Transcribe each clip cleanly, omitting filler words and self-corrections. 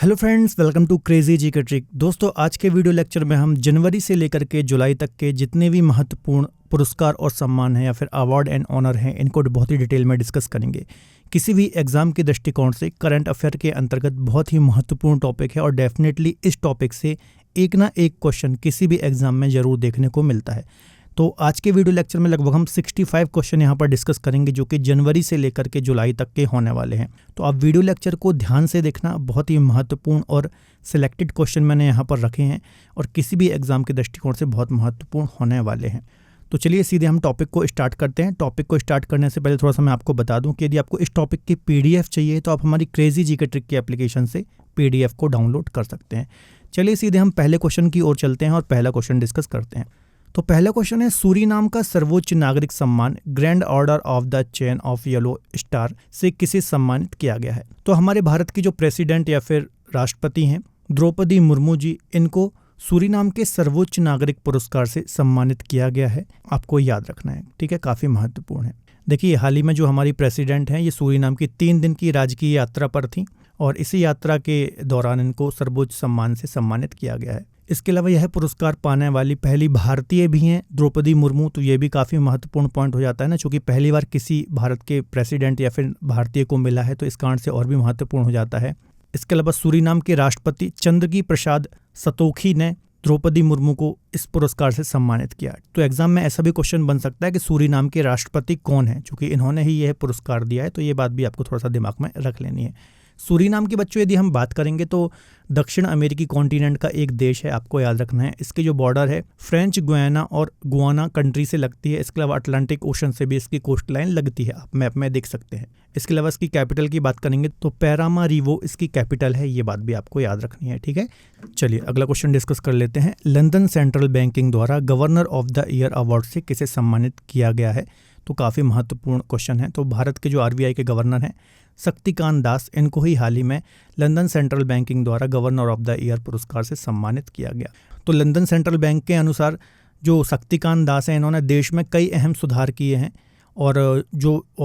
Hello friends, welcome to crazy G K trick. दोस्तों, आज के वीडियो लेक्चर में हम जनवरी से लेकर के जुलाई तक के जितने भी महत्वपूर्ण पुरस्कार और सम्मान हैं या फिर अवार्ड एंड ऑनर हैं, इनको बहुत ही डिटेल में डिस्कस करेंगे। किसी भी एग्जाम के दृष्टिकोण से करंट अफेयर के अंतर्गत बहुत ही महत्वपूर्ण टॉपिक है और डेफिनेटली इस टॉपिक से एक ना एक क्वेश्चन किसी भी एग्जाम में ज़रूर देखने को मिलता है। तो आज के वीडियो लेक्चर में लगभग हम 65 क्वेश्चन यहाँ पर डिस्कस करेंगे जो कि जनवरी से लेकर के जुलाई तक के होने वाले हैं। तो आप वीडियो लेक्चर को ध्यान से देखना, बहुत ही महत्वपूर्ण और सिलेक्टेड क्वेश्चन मैंने यहाँ पर रखे हैं और किसी भी एग्जाम के दृष्टिकोण से बहुत महत्वपूर्ण होने वाले हैं। तो चलिए सीधे हम टॉपिक को स्टार्ट करते हैं। टॉपिक को स्टार्ट करने से पहले थोड़ा सा मैं आपको बता दूं कि यदि आपको इस टॉपिक की PDF चाहिए तो आप हमारी क्रेजी जी के ट्रिक की एप्लीकेशन से PDF को डाउनलोड कर सकते हैं। चलिए सीधे हम पहले क्वेश्चन की ओर चलते हैं और पहला क्वेश्चन डिस्कस करते हैं। तो पहला क्वेश्चन है, सूरीनाम का सर्वोच्च नागरिक सम्मान grand order of the chain of yellow star से किसे सम्मानित किया गया है। तो हमारे भारत की जो प्रेसिडेंट या फिर राष्ट्रपति हैं द्रौपदी मुर्मू जी, इनको सूरीनाम के सर्वोच्च नागरिक पुरस्कार से सम्मानित किया गया है। आपको याद रखना है, ठीक है, काफ़ी महत्वपूर्ण है। देखिए, हाल ही में जो हमारी प्रेसिडेंट हैं ये सूरीनाम की 3 दिन की राजकीय यात्रा पर थी और इसी यात्रा के दौरान इनको सर्वोच्च सम्मान से सम्मानित किया गया है। इसके अलावा यह पुरस्कार पाने वाली पहली भारतीय भी हैं द्रौपदी मुर्मू। तो ये भी काफ़ी महत्वपूर्ण पॉइंट हो जाता है ना, क्योंकि पहली बार किसी भारत के प्रेसिडेंट या फिर भारतीय को मिला है तो इस कारण से और भी महत्वपूर्ण हो जाता है। इसके अलावा सूरीनाम के राष्ट्रपति चंद्रगी प्रसाद संतोखी ने द्रौपदी मुर्मू को इस पुरस्कार से सम्मानित किया। तो एग्जाम में ऐसा भी क्वेश्चन बन सकता है कि सूरीनाम के राष्ट्रपति कौन है, क्योंकि इन्होंने ही यह पुरस्कार दिया है। तो ये बात भी आपको थोड़ा सा दिमाग में रख लेनी है। सूरीनाम के बच्चों यदि हम बात करेंगे तो दक्षिण अमेरिकी कॉन्टिनेंट का एक देश है, आपको याद रखना है। इसके जो बॉर्डर है फ्रेंच गुयाना और गुआना कंट्री से लगती है। इसके अलावा अटलांटिक ओशन से भी इसकी कोस्ट लाइन लगती है, आप मैप में देख सकते हैं। इसके अलावा इसकी कैपिटल की बात करेंगे तो पैरामारीवो इसकी कैपिटल है, ये बात भी आपको याद रखनी है, ठीक है। चलिए अगला क्वेश्चन डिस्कस कर लेते हैं। लंदन सेंट्रल बैंकिंग द्वारा governor of the year award से किसे सम्मानित किया गया है। तो काफ़ी महत्वपूर्ण क्वेश्चन है। तो भारत के जो RBI के गवर्नर हैं शक्तिकांत दास, इनको ही हाल ही में लंदन सेंट्रल बैंकिंग द्वारा गवर्नर ऑफ द ईयर पुरस्कार से सम्मानित किया गया। तो लंदन सेंट्रल बैंक के अनुसार जो शक्तिकांत दास हैं, इन्होंने देश में कई अहम सुधार किए हैं और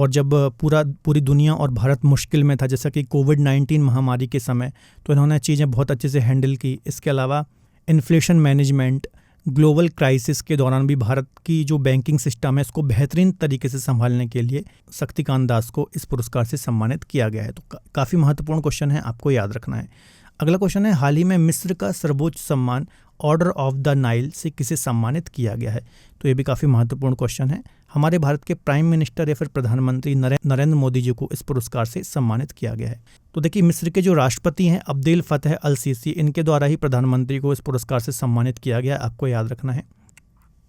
जब पूरी दुनिया और भारत मुश्किल में था, जैसा कि कोविड-19 महामारी के समय, तो इन्होंने चीज़ें बहुत अच्छे से हैंडल की। इसके अलावा इन्फ्लेशन मैनेजमेंट, ग्लोबल क्राइसिस के दौरान भी भारत की जो बैंकिंग सिस्टम है इसको बेहतरीन तरीके से संभालने के लिए शक्तिकांत दास को इस पुरस्कार से सम्मानित किया गया है। तो काफ़ी महत्वपूर्ण क्वेश्चन है, आपको याद रखना है। अगला क्वेश्चन है, हाल ही में मिस्र का सर्वोच्च सम्मान ऑर्डर ऑफ द नाइल से किसे सम्मानित किया गया है। तो ये भी काफ़ी महत्वपूर्ण क्वेश्चन है। हमारे भारत के प्राइम मिनिस्टर या फिर प्रधानमंत्री नरेंद्र मोदी जी को इस पुरस्कार से सम्मानित किया गया है। तो देखिए, मिस्र के जो राष्ट्रपति हैं अब्देल फतह अल सीसी, इनके द्वारा ही प्रधानमंत्री को इस पुरस्कार से सम्मानित किया गया, आपको याद रखना है।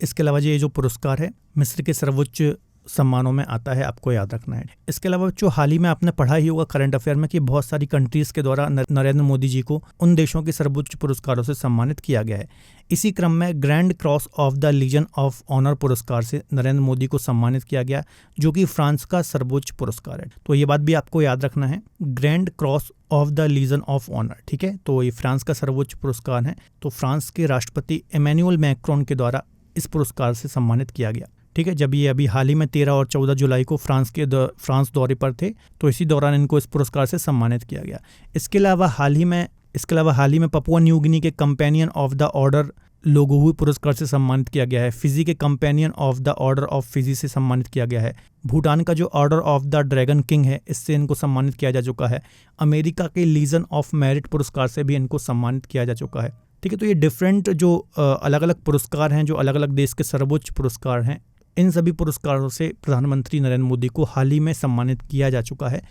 इसके अलावा ये जो पुरस्कार है मिस्र के सर्वोच्च सम्मानों में आता है, आपको याद रखना है। इसके अलावा जो हाल ही में आपने पढ़ा ही होगा करंट अफेयर में कि बहुत सारी कंट्रीज़ के द्वारा नरेंद्र मोदी जी को उन देशों के सर्वोच्च पुरस्कारों से सम्मानित किया गया है। इसी क्रम में Grand Cross of the Legion of Honour पुरस्कार से नरेंद्र मोदी को सम्मानित किया गया, जो कि फ्रांस का सर्वोच्च पुरस्कार है। तो ये बात भी आपको याद रखना है, Grand Cross of the Legion of Honour, ठीक है। तो ये फ्रांस का सर्वोच्च पुरस्कार है। तो फ्रांस के राष्ट्रपति इमैनुअल मैक्रोन के द्वारा इस पुरस्कार से सम्मानित किया गया, ठीक है। जब ये अभी हाल ही में 13 और 14 जुलाई को फ्रांस दौरे पर थे, तो इसी दौरान इनको इस पुरस्कार से सम्मानित किया गया। इसके अलावा हाल ही में पपुआ न्यू गिनी के कंपेनियन ऑफ द ऑर्डर लोगोहू पुरस्कार से सम्मानित किया गया है। फिजी के companion of the order of Fiji से सम्मानित किया गया है। भूटान का जो order of the dragon king है, इससे इनको सम्मानित किया जा चुका है। अमेरिका के लीजन ऑफ मेरिट पुरस्कार से भी इनको सम्मानित किया जा चुका है, ठीक है। तो ये डिफरेंट जो अलग अलग पुरस्कार हैं, जो अलग अलग देश के सर्वोच्च पुरस्कार हैं, इन सभी पुरस्कारों से प्रधानमंत्री नरेंद्र मोदी को हाल ही में सम्मानित किया जा चुका है।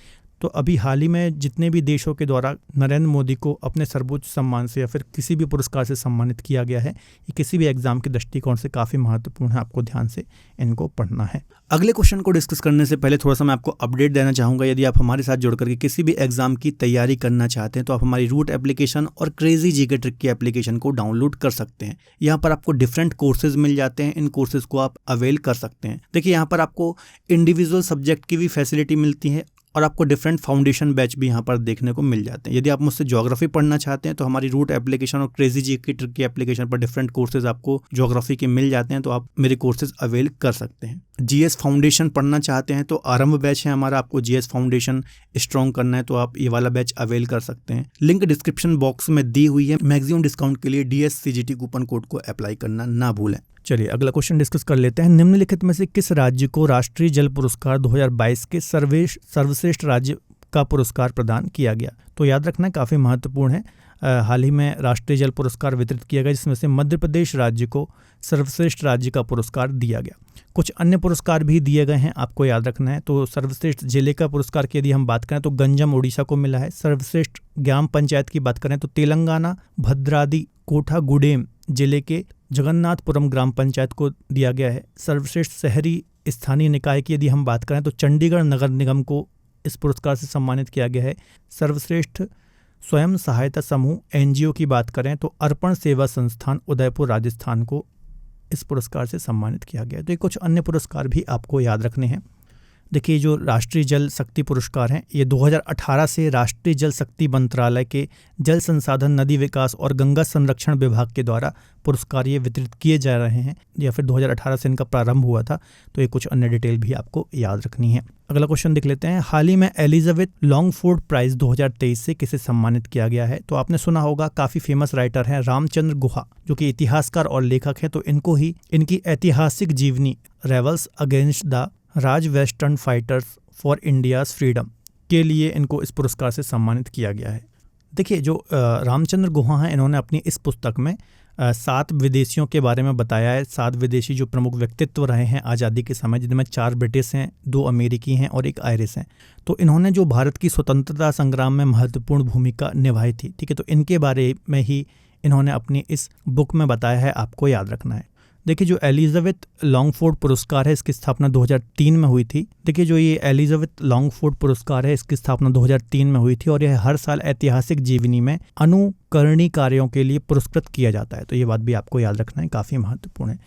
तो अभी हाल ही में जितने भी देशों के द्वारा नरेंद्र मोदी को अपने सर्वोच्च सम्मान से या फिर किसी भी पुरस्कार से सम्मानित किया गया है, ये किसी भी एग्जाम के दृष्टिकोण से काफ़ी महत्वपूर्ण है, आपको ध्यान से इनको पढ़ना है। अगले क्वेश्चन को डिस्कस करने से पहले थोड़ा सा मैं आपको अपडेट देना चाहूँगा। यदि आप हमारे साथ जुड़ करके किसी भी एग्जाम की तैयारी करना चाहते हैं तो आप हमारी रूट एप्लीकेशन और क्रेजी जी के ट्रिक की एप्लीकेशन को डाउनलोड कर सकते हैं। यहाँ पर आपको डिफरेंट कोर्सेज मिल जाते हैं, इन कोर्सेज को आप अवेल कर सकते हैं। देखिए, यहाँ पर आपको इंडिविजुअल सब्जेक्ट की भी फैसिलिटी मिलती है और आपको डिफरेंट फाउंडेशन बैच भी यहाँ पर देखने को मिल जाते हैं। यदि आप मुझसे ज्योग्राफी पढ़ना चाहते हैं तो हमारी रूट एप्लीकेशन और क्रेजी जीके ट्रिक की एप्लीकेशन पर डिफरेंट कोर्सेज आपको ज्योग्राफी के मिल जाते हैं, तो आप मेरे कोर्सेज अवेल कर सकते हैं। जीएस फाउंडेशन पढ़ना चाहते हैं तो आरंभ बैच है हमारा, आपको जीएस फाउंडेशन स्ट्रॉन्ग करना है तो आप ये वाला बैच अवेल कर सकते हैं। लिंक डिस्क्रिप्शन बॉक्स में दी हुई है। मैक्सिमम डिस्काउंट के लिए DSCGT कूपन कोड को अप्लाई करना ना भूलें। चलिए अगला क्वेश्चन डिस्कस कर लेते हैं। निम्नलिखित में से किस राज्य को राष्ट्रीय जल पुरस्कार 2022 के सर्वश्रेष्ठ राज्य का पुरस्कार प्रदान किया गया? तो याद रखना काफ़ी महत्वपूर्ण है। हाल ही में राष्ट्रीय जल पुरस्कार वितरित किया गया, जिसमें से मध्य प्रदेश राज्य को सर्वश्रेष्ठ राज्य का पुरस्कार दिया गया। कुछ अन्य पुरस्कार भी दिए गए हैं, आपको याद रखना है। तो सर्वश्रेष्ठ जिले का पुरस्कार की यदि हम बात करें तो गंजम उड़ीसा को मिला है। सर्वश्रेष्ठ ग्राम पंचायत की बात करें तो तेलंगाना भद्राद्री कोठागुडेम जिले के जगन्नाथपुरम ग्राम पंचायत को दिया गया है। सर्वश्रेष्ठ शहरी स्थानीय निकाय की यदि हम बात करें तो चंडीगढ़ नगर निगम को इस पुरस्कार से सम्मानित किया गया है। सर्वश्रेष्ठ स्वयं सहायता समूह NGO की बात करें तो अर्पण सेवा संस्थान उदयपुर राजस्थान को इस पुरस्कार से सम्मानित किया गया है। तो ये कुछ अन्य पुरस्कार भी आपको याद रखने हैं। देखिए, जो राष्ट्रीय जल शक्ति पुरस्कार हैं ये 2018 से राष्ट्रीय जल शक्ति मंत्रालय के जल संसाधन, नदी विकास और गंगा संरक्षण विभाग के द्वारा पुरस्कार ये वितरित किए जा रहे हैं, या फिर 2018 से इनका प्रारंभ हुआ था। तो ये कुछ अन्य डिटेल भी आपको याद रखनी है। अगला क्वेश्चन देख लेते हैं। हाल ही में एलिजाबेथ लॉन्गफोर्ड प्राइज 2023 से किसे सम्मानित किया गया है? तो आपने सुना होगा, काफ़ी फेमस राइटर हैं रामचंद्र गुहा, जो कि इतिहासकार और लेखक हैं। तो इनको ही इनकी ऐतिहासिक जीवनी rebels against the Raj western fighters for India's freedom के लिए इनको इस पुरस्कार से सम्मानित किया गया है। देखिए, जो रामचंद्र गुहा हैं, इन्होंने अपनी इस पुस्तक में 7 विदेशियों के बारे में बताया है। 7 विदेशी जो प्रमुख व्यक्तित्व रहे हैं आज़ादी के समय, जिनमें 4 ब्रिटिश हैं, 2 अमेरिकी हैं और 1 आयरिश हैं। तो इन्होंने जो भारत की स्वतंत्रता संग्राम में महत्वपूर्ण भूमिका निभाई थी, ठीक है, तो इनके बारे में ही इन्होंने अपनी इस बुक में बताया है, आपको याद रखना है। देखिए, जो एलिजाबेथ लॉन्गफोर्ड पुरस्कार है, इसकी स्थापना 2003 में हुई थी। देखिए, जो ये एलिजाबेथ लॉन्गफोर्ड पुरस्कार है, इसकी स्थापना 2003 में हुई थी और यह हर साल ऐतिहासिक जीवनी में अनुकरणीय कार्यों के लिए पुरस्कृत किया जाता है। तो ये बात भी आपको याद रखना है, काफ़ी महत्वपूर्ण है।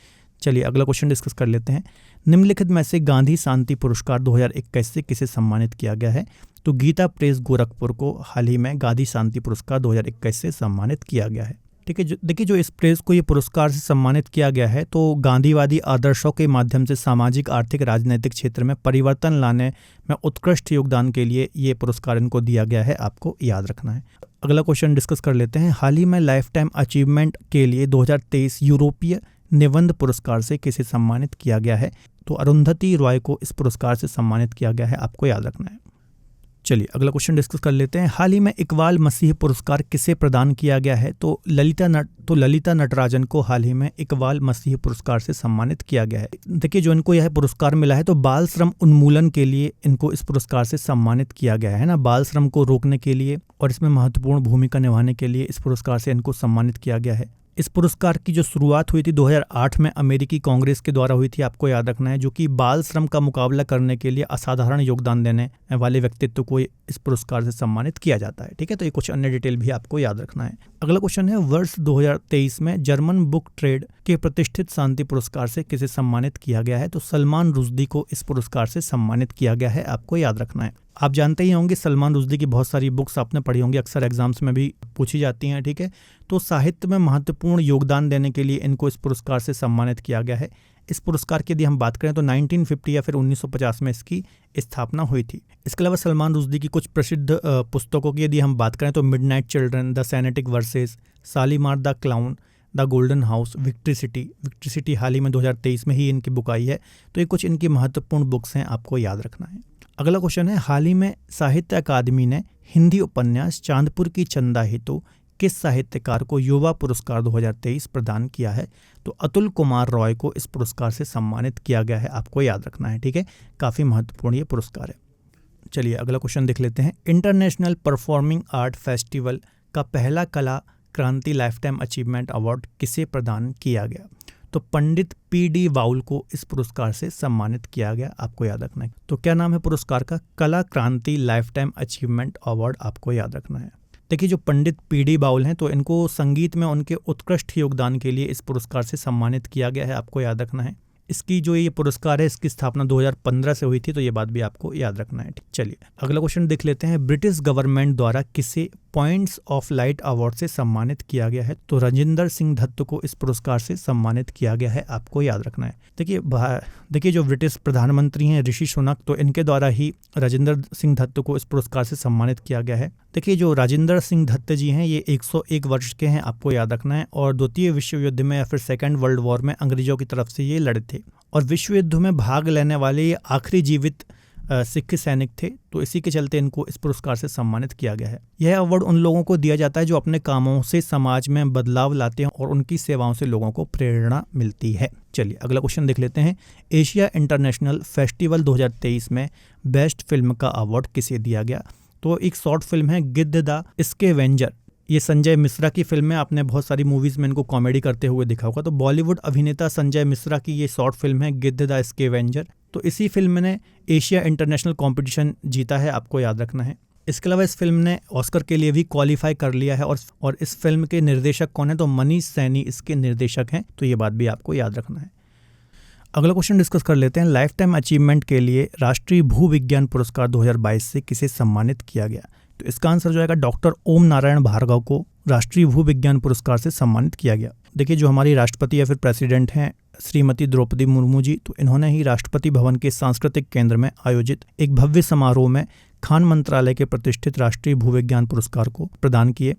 चलिए अगला क्वेश्चन डिस्कस कर लेते हैं। निम्नलिखित में से गांधी शांति पुरस्कार 2021 से किसे सम्मानित किया गया है? तो गीता प्रेस गोरखपुर को हाल ही में गांधी शांति पुरस्कार 2021 से सम्मानित किया गया है। ठीक है, देखिए, जो इस प्रेस को ये पुरस्कार से सम्मानित किया गया है, तो गांधीवादी आदर्शों के माध्यम से सामाजिक, आर्थिक, राजनीतिक क्षेत्र में परिवर्तन लाने में उत्कृष्ट योगदान के लिए ये पुरस्कार इनको दिया गया है, आपको याद रखना है। अगला क्वेश्चन डिस्कस कर लेते हैं। हाल ही में लाइफ टाइम अचीवमेंट के लिए 2023 यूरोपीय निबंध पुरस्कार से किसे सम्मानित किया गया है? तो अरुंधति रॉय को इस पुरस्कार से सम्मानित किया गया है, आपको याद रखना है। चलिए अगला क्वेश्चन डिस्कस कर लेते हैं। हाल ही में इकबाल मसीह पुरस्कार किसे प्रदान किया गया है? तो ललिता नटराजन को हाल ही में इकबाल मसीह पुरस्कार से सम्मानित किया गया है। देखिए, जो इनको यह पुरस्कार मिला है, तो बाल श्रम उन्मूलन के लिए इनको इस पुरस्कार से सम्मानित किया गया है ना। बाल श्रम को रोकने के लिए और इसमें महत्वपूर्ण भूमिका निभाने के लिए इस पुरस्कार से इनको सम्मानित किया गया है। इस पुरस्कार की जो शुरुआत हुई थी 2008 में अमेरिकी कांग्रेस के द्वारा हुई थी, आपको याद रखना है, जो कि बाल श्रम का मुकाबला करने के लिए असाधारण योगदान देने वाले व्यक्तित्व को इस पुरस्कार से सम्मानित किया जाता है। ठीक है, तो ये कुछ अन्य डिटेल भी आपको याद रखना है। अगला क्वेश्चन है, वर्ष 2023 में जर्मन बुक ट्रेड के प्रतिष्ठित शांति पुरस्कार से किसे सम्मानित किया गया है? तो सलमान रुश्दी को इस पुरस्कार से सम्मानित किया गया है, आपको याद रखना है। आप जानते ही होंगे, सलमान रुश्दी की बहुत सारी बुक्स आपने पढ़ी होंगी, अक्सर एग्जाम्स में भी पूछी जाती हैं। ठीक है, तो साहित्य में महत्वपूर्ण योगदान देने के लिए इनको इस पुरस्कार से सम्मानित किया गया है। इस पुरस्कार की यदि हम बात करें तो 1950 या फिर 1950 में इसकी स्थापना हुई थी। इसके अलावा सलमान रुश्दी की कुछ प्रसिद्ध पुस्तकों की यदि हम बात करें तो midnight children, the satanic verses, Shalimar the clown, the golden house, victory city हाल ही में 2023 में ही इनकी बुक आई है। तो ये कुछ इनकी महत्वपूर्ण बुक्स हैं, आपको याद रखना है। अगला क्वेश्चन है, हाल ही में साहित्य अकादमी ने हिंदी उपन्यास चांदपुर की चंदा हेतु किस साहित्यकार को युवा पुरस्कार 2023 प्रदान किया है? तो अतुल कुमार रॉय को इस पुरस्कार से सम्मानित किया गया है, आपको याद रखना है। ठीक है, काफ़ी महत्वपूर्ण ये पुरस्कार है। चलिए अगला क्वेश्चन देख लेते हैं। इंटरनेशनल परफॉर्मिंग आर्ट फेस्टिवल का पहला कला क्रांति लाइफ टाइम अचीवमेंट अवार्ड किसे प्रदान किया गया? तो पंडित PD वाउल को इस पुरस्कार से सम्मानित किया गया, आपको याद रखना है। तो क्या नाम है पुरस्कार का? कला क्रांति लाइफ टाइम अचीवमेंट अवार्ड, आपको याद रखना है। देखिए, जो पंडित PD वाउल हैं, तो इनको संगीत में उनके उत्कृष्ट योगदान के लिए इस पुरस्कार से सम्मानित किया गया है, आपको याद रखना है। इसकी जो ये पुरस्कार है इसकी स्थापना 2015 से हुई थी, तो ये बात भी आपको याद रखना है। चलिए अगला क्वेश्चन देख लेते हैं। ब्रिटिश गवर्नमेंट द्वारा किसे पॉइंट्स ऑफ लाइट अवार्ड से सम्मानित किया गया है? तो राजेंद्र सिंह दत्त को इस पुरस्कार से सम्मानित किया गया है, आपको याद रखना है। देखिए जो ब्रिटिश प्रधानमंत्री हैं ऋषि सुनक, तो इनके द्वारा ही राजेंद्र सिंह दत्त को इस पुरस्कार से सम्मानित किया गया है। देखिए जो राजेंद्र सिंह दत्त जी हैं ये 101 वर्ष के हैं, आपको याद रखना है, और द्वितीय विश्व युद्ध में या फिर सेकेंड वर्ल्ड वॉर में अंग्रेजों की तरफ से ये लड़े थे और विश्व युद्ध में भाग लेने वाले ये आखिरी जीवित सिख सैनिक थे, तो इसी के चलते इनको इस पुरस्कार से सम्मानित किया गया है। यह अवार्ड उन लोगों को दिया जाता है जो अपने कामों से समाज में बदलाव लाते हैं और उनकी सेवाओं से लोगों को प्रेरणा मिलती है। चलिए अगला क्वेश्चन देख लेते हैं। एशिया इंटरनेशनल फेस्टिवल 2023 में बेस्ट फिल्म का अवार्ड किसे दिया गया? तो एक शॉर्ट फिल्म है गिद्ध द स्कैवेंजर। ये संजय मिश्रा की फिल्म है, आपने बहुत सारी मूवीज में इनको कॉमेडी करते हुए देखा होगा। तो बॉलीवुड अभिनेता संजय मिश्रा की ये शॉर्ट फिल्म है गिद्ध द स्कैवेंजर। तो इसी फिल्म ने एशिया इंटरनेशनल कंपटीशन जीता है, आपको याद रखना है। इसके अलावा इस फिल्म ने ऑस्कर के लिए भी क्वालिफाई कर लिया है और इस फिल्म के निर्देशक कौन है? तो मनीष सैनी इसके निर्देशक हैं, तो ये बात भी आपको याद रखना है। अगला क्वेश्चन डिस्कस कर लेते हैं। लाइफ टाइम अचीवमेंट के लिए राष्ट्रीय भूविज्ञान पुरस्कार 2022 से किसे सम्मानित किया गया? तो इसका आंसर जो आएगा डॉक्टर ओम नारायण भार्गव को राष्ट्रीय भूविज्ञान पुरस्कार से सम्मानित किया गया। देखिए जो हमारी राष्ट्रपति या फिर प्रेसिडेंट हैं श्रीमती द्रौपदी मुर्मू जी, तो इन्होंने ही राष्ट्रपति भवन के सांस्कृतिक केंद्र में आयोजित एक भव्य समारोह में खान मंत्रालय के प्रतिष्ठित राष्ट्रीय भूविज्ञान पुरस्कार को प्रदान किए।